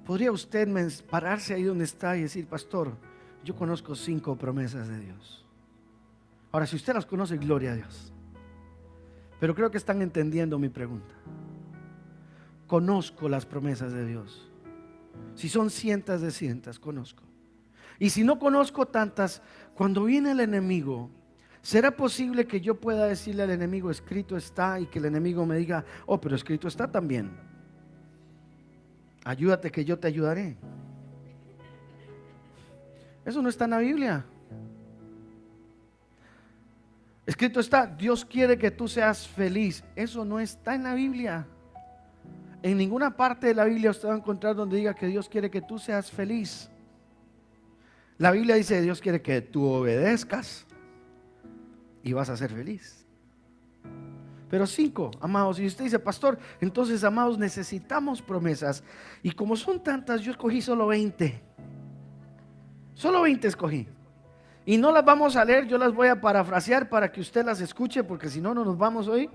¿Podría usted pararse ahí donde está y decir: pastor, yo conozco 5 promesas de Dios? Ahora, si usted las conoce, gloria a Dios. Pero creo que están entendiendo mi pregunta. Conozco las promesas de Dios. Si son cientos de cientos, conozco. Y si no conozco tantas, cuando viene el enemigo, ¿será posible que yo pueda decirle al enemigo: escrito está, y que el enemigo me diga: oh, pero escrito está también, ayúdate que yo te ayudaré? Eso no está en la Biblia. Escrito está: Dios quiere que tú seas feliz. Eso no está en la Biblia. En ninguna parte de la Biblia usted va a encontrar donde diga que Dios quiere que tú seas feliz. La Biblia dice que Dios quiere que tú obedezcas y vas a ser feliz. Pero 5, amados, y usted dice, pastor, entonces, amados, necesitamos promesas. Y como son tantas, yo escogí solo 20. Solo 20 escogí. Y no las vamos a leer, yo las voy a parafrasear para que usted las escuche, porque si no, no nos vamos hoy.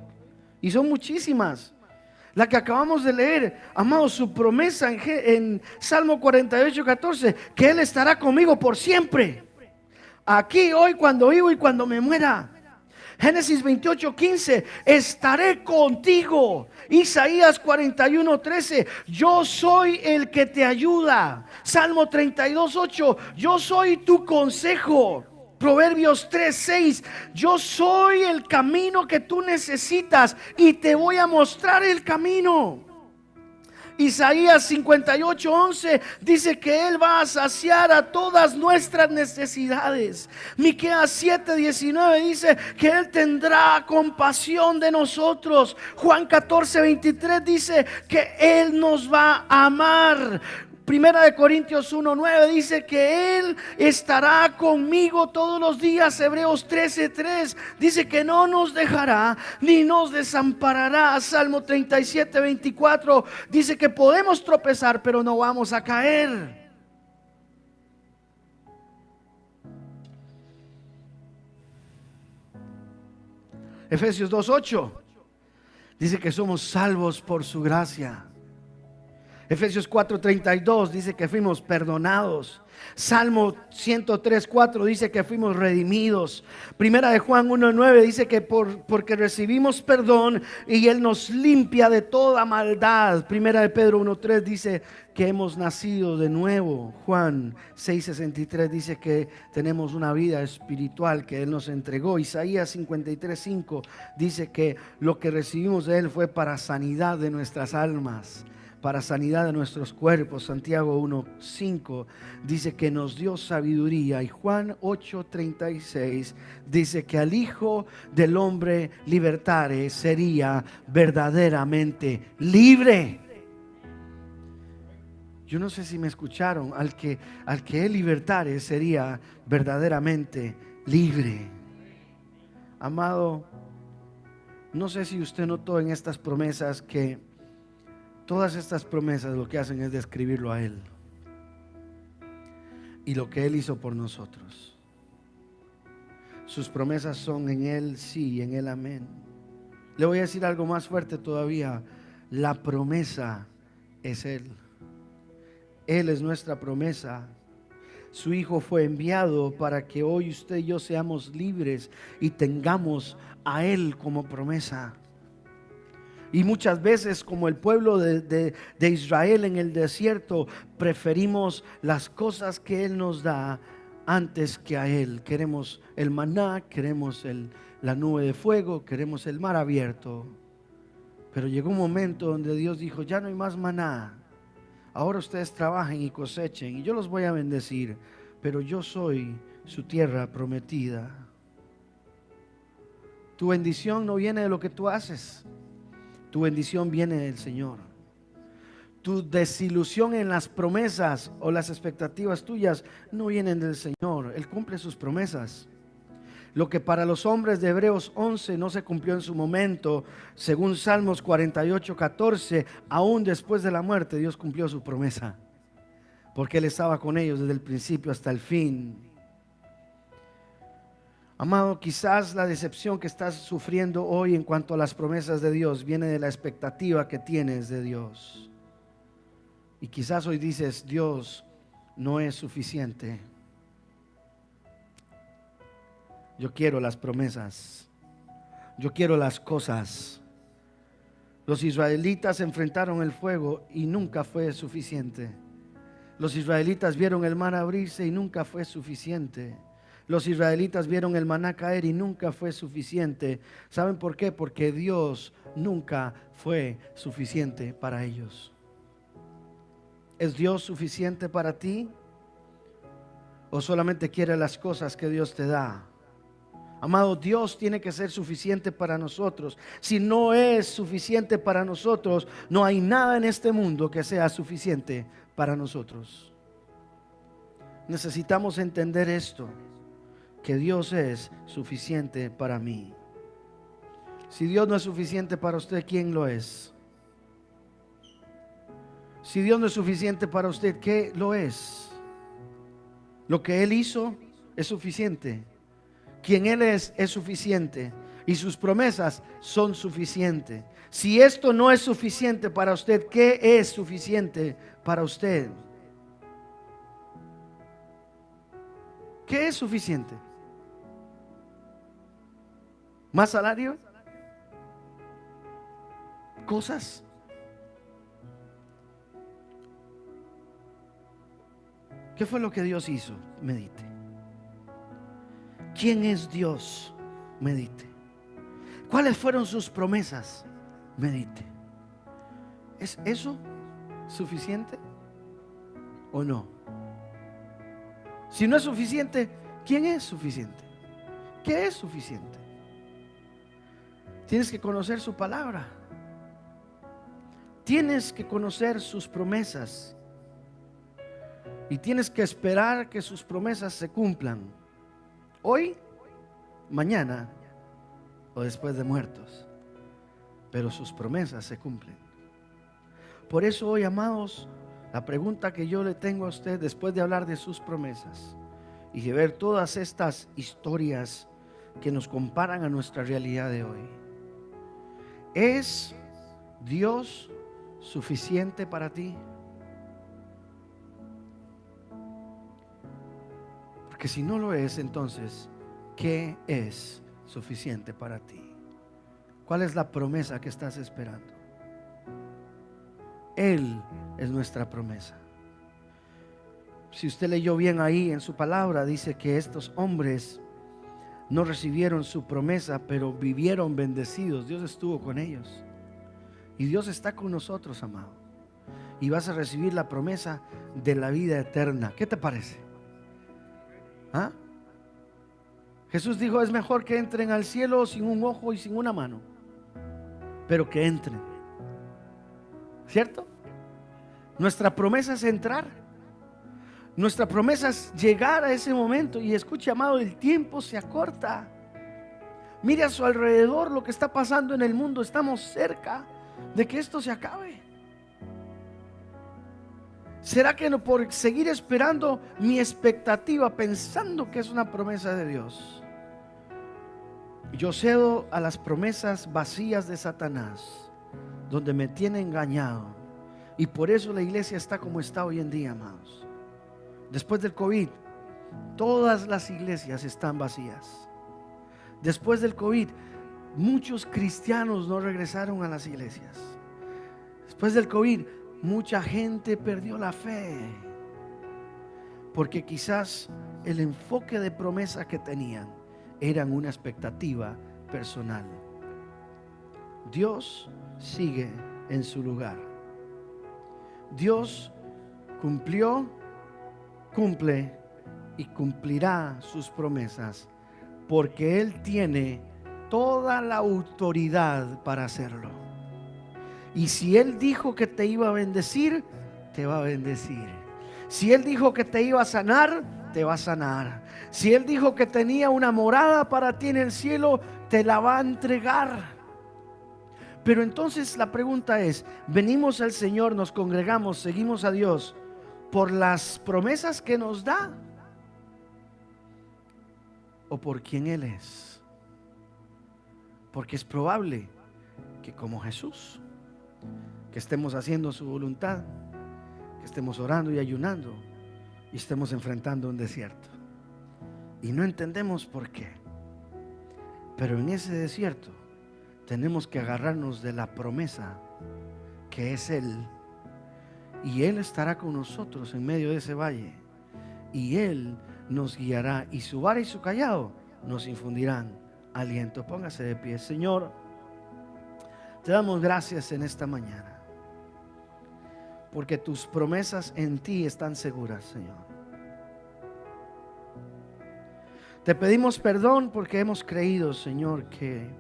Y son muchísimas. La que acabamos de leer, amados, su promesa en Salmo 48:14, que Él estará conmigo por siempre. Aquí, hoy, cuando vivo y cuando me muera. Génesis 28:15, estaré contigo. Isaías 41:13, yo soy el que te ayuda. Salmo 32:8, yo soy tu consejo. Proverbios 3:6, yo soy el camino que tú necesitas y te voy a mostrar el camino. Isaías 58:11 dice que Él va a saciar a todas nuestras necesidades. Miqueas 7:19 dice que Él tendrá compasión de nosotros. Juan 14:23 dice que Él nos va a amar. Primera de Corintios 1:9 dice que Él estará conmigo todos los días. Hebreos 13:3 dice que no nos dejará ni nos desamparará. Salmo 37:24 dice que podemos tropezar pero no vamos a caer. Efesios 2:8 dice que somos salvos por su gracia. Efesios 4:32 dice que fuimos perdonados. Salmo 103:4 dice que fuimos redimidos. Primera de Juan 1:9 dice que porque recibimos perdón y Él nos limpia de toda maldad. Primera de Pedro 1:3 dice que hemos nacido de nuevo. Juan 6:63 dice que tenemos una vida espiritual que Él nos entregó. Isaías 53:5 dice que lo que recibimos de Él fue para sanidad de nuestras almas, para sanidad de nuestros cuerpos. Santiago 1:5 dice que nos dio sabiduría. Y Juan 8:36 dice que al Hijo del Hombre libertare sería verdaderamente libre. Yo no sé si me escucharon. Al que Él libertare sería verdaderamente libre. Amado, no sé si usted notó en estas promesas que todas estas promesas lo que hacen es describirlo a Él y lo que Él hizo por nosotros. Sus promesas son en Él sí y en Él amén. Le voy a decir algo más fuerte todavía. La promesa es Él. Él es nuestra promesa. Su Hijo fue enviado para que hoy usted y yo seamos libres y tengamos a Él como promesa. Y muchas veces, como el pueblo de Israel en el desierto, preferimos las cosas que Él nos da antes que a Él. Queremos el maná, queremos la nube de fuego, queremos el mar abierto. Pero llegó un momento donde Dios dijo, ya no hay más maná. Ahora ustedes trabajen y cosechen y yo los voy a bendecir, pero yo soy su tierra prometida. Tu bendición no viene de lo que tú haces. Tu bendición viene del Señor. Tu desilusión en las promesas o las expectativas tuyas no vienen del Señor. Él cumple sus promesas. Lo que para los hombres de Hebreos 11 no se cumplió en su momento, según Salmos 48:14, aún después de la muerte Dios cumplió su promesa, porque Él estaba con ellos desde el principio hasta el fin. Amado, quizás la decepción que estás sufriendo hoy en cuanto a las promesas de Dios viene de la expectativa que tienes de Dios. Y quizás hoy dices, Dios no es suficiente. Yo quiero las promesas. Yo quiero las cosas. Los israelitas enfrentaron el fuego y nunca fue suficiente. Los israelitas vieron el mar abrirse y nunca fue suficiente. Los israelitas vieron el maná caer y nunca fue suficiente. ¿Saben por qué? Porque Dios nunca fue suficiente para ellos. ¿Es Dios suficiente para ti? ¿O solamente quiere las cosas que Dios te da? Amado, Dios tiene que ser suficiente para nosotros. Si no es suficiente para nosotros, no hay nada en este mundo que sea suficiente para nosotros. necesitamos entender esto, que Dios es suficiente para mí. Si Dios no es suficiente para usted, ¿quién lo es? Si Dios no es suficiente para usted, ¿qué lo es? Lo que Él hizo es suficiente. Quien Él es suficiente. Y sus promesas son suficientes. Si esto no es suficiente para usted, ¿qué es suficiente para usted? ¿Qué es suficiente? ¿Más salario? ¿Cosas? ¿Qué fue lo que Dios hizo? Medite. ¿Quién es Dios? Medite. ¿Cuáles fueron sus promesas? Medite. ¿Es eso suficiente o no? Si no es suficiente, ¿quién es suficiente? ¿Qué es suficiente? Tienes que conocer su palabra. Tienes que conocer sus promesas. Y tienes que esperar que sus promesas se cumplan. Hoy, mañana o después de muertos. Pero sus promesas se cumplen. Por eso hoy, amados, la pregunta que yo le tengo a usted después de hablar de sus promesas y de ver todas estas historias que nos comparan a nuestra realidad de hoy: ¿es Dios suficiente para ti? Porque si no lo es, entonces, ¿qué es suficiente para ti? ¿Cuál es la promesa que estás esperando? Él es nuestra promesa. Si usted leyó bien ahí en su palabra, dice que estos hombres no recibieron su promesa, pero vivieron bendecidos. Dios estuvo con ellos. Y Dios está con nosotros, amado. Y vas a recibir la promesa de la vida eterna. ¿Qué te parece? ¿Ah? Jesús dijo: es mejor que entren al cielo sin un ojo y sin una mano, pero que entren. ¿Cierto? Nuestra promesa es entrar. Nuestra promesa es llegar a ese momento. Y escuche, amado, el tiempo se acorta. Mire a su alrededor lo que está pasando en el mundo. Estamos cerca de que esto se acabe. ¿Será que no, por seguir esperando mi expectativa, pensando que es una promesa de Dios, yo cedo a las promesas vacías de Satanás, donde me tiene engañado? Y por eso la iglesia está como está hoy en día, amados. Después del COVID, todas las iglesias están vacías. Después del COVID, muchos cristianos no regresaron a las iglesias. Después del COVID, mucha gente perdió la fe, porque quizás el enfoque de promesa que tenían eran una expectativa personal. Dios sigue en su lugar. Dios cumplió, cumple y cumplirá sus promesas, porque Él tiene toda la autoridad para hacerlo. Y si Él dijo que te iba a bendecir, te va a bendecir. Si Él dijo que te iba a sanar, te va a sanar. Si Él dijo que tenía una morada para ti en el cielo, te la va a entregar. Pero entonces la pregunta es: venimos al Señor, nos congregamos, seguimos a Dios por las promesas que nos da, o por quien Él es. Porque es probable que, como Jesús, que estemos haciendo su voluntad, que estemos orando y ayunando y estemos enfrentando un desierto y no entendemos por qué. Pero en ese desierto tenemos que agarrarnos de la promesa que es Él, y Él estará con nosotros en medio de ese valle, y Él nos guiará, y su vara y su cayado nos infundirán aliento. Póngase de pie. Señor, te damos gracias en esta mañana, porque tus promesas en ti están seguras, Señor. Te pedimos perdón porque hemos creído, Señor, que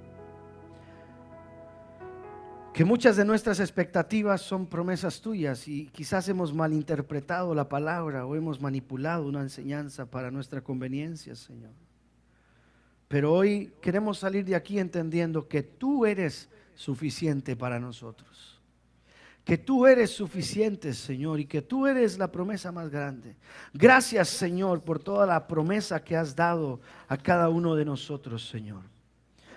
que muchas de nuestras expectativas son promesas tuyas y quizás hemos malinterpretado la palabra o hemos manipulado una enseñanza para nuestra conveniencia, Señor. Pero hoy queremos salir de aquí entendiendo que tú eres suficiente para nosotros. Que tú eres suficiente, Señor, y que tú eres la promesa más grande. Gracias, Señor, por toda la promesa que has dado a cada uno de nosotros, Señor.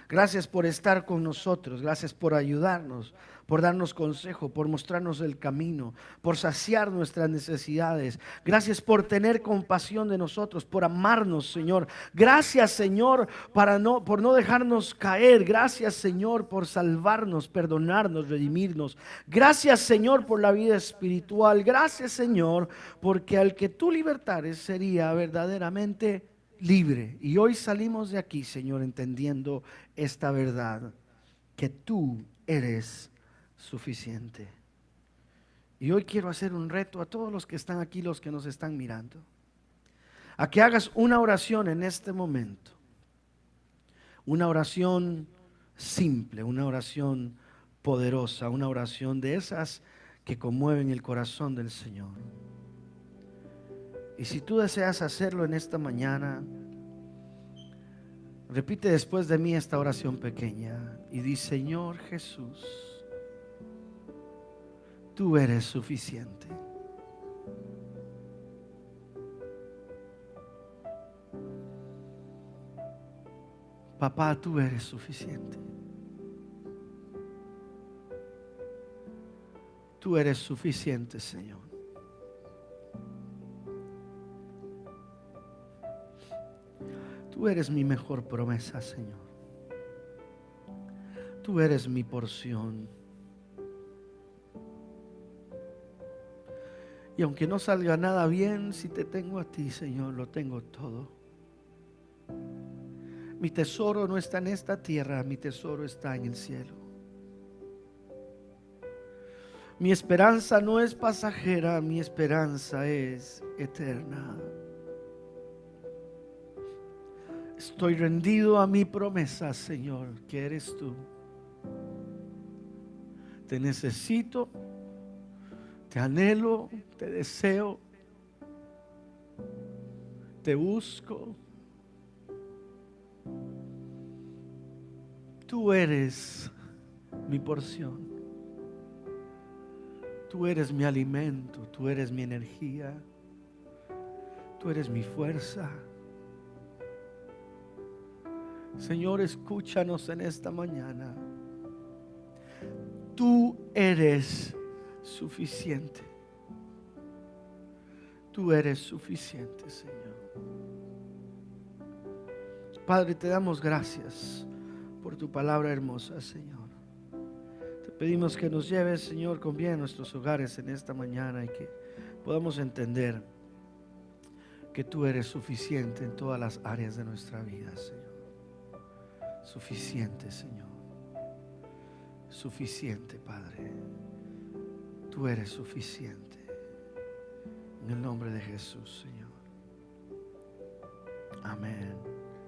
Gracias por estar con nosotros, gracias por ayudarnos, por darnos consejo, por mostrarnos el camino, por saciar nuestras necesidades. Gracias por tener compasión de nosotros, por amarnos, Señor. Gracias, Señor, por no dejarnos caer. Gracias, Señor, por salvarnos, perdonarnos, redimirnos. Gracias, Señor, por la vida espiritual. Gracias, Señor, porque al que tú libertares sería verdaderamente libre. Y hoy salimos de aquí, Señor, entendiendo esta verdad, que tú eres suficiente. Y hoy quiero hacer un reto a todos los que están aquí, los que nos están mirando, a que hagas una oración en este momento, una oración simple, una oración poderosa, una oración de esas que conmueven el corazón del Señor. Y si tú deseas hacerlo en esta mañana, repite después de mí esta oración pequeña y di: Señor Jesús, tú eres suficiente. Papá, tú eres suficiente. Tú eres suficiente, Señor. Tú eres mi mejor promesa, Señor. Tú eres mi porción. Y aunque no salga nada bien, si te tengo a ti, Señor, lo tengo todo. Mi tesoro no está en esta tierra, mi tesoro está en el cielo. Mi esperanza no es pasajera, mi esperanza es eterna. Estoy rendido a mi promesa, Señor, que eres tú. Te necesito, te anhelo, te deseo, te busco. Tú eres mi porción. Tú eres mi alimento, tú eres mi energía, tú eres mi fuerza. Señor, escúchanos en esta mañana. Tú eres suficiente. Tú eres suficiente, Señor. Padre, te damos gracias por tu palabra hermosa, Señor. Te pedimos que nos lleves, Señor, con bien a nuestros hogares en esta mañana y que podamos entender que tú eres suficiente en todas las áreas de nuestra vida, Señor. Suficiente, Señor. Suficiente, Padre. Tú eres suficiente. En el nombre de Jesús, Señor. Amén.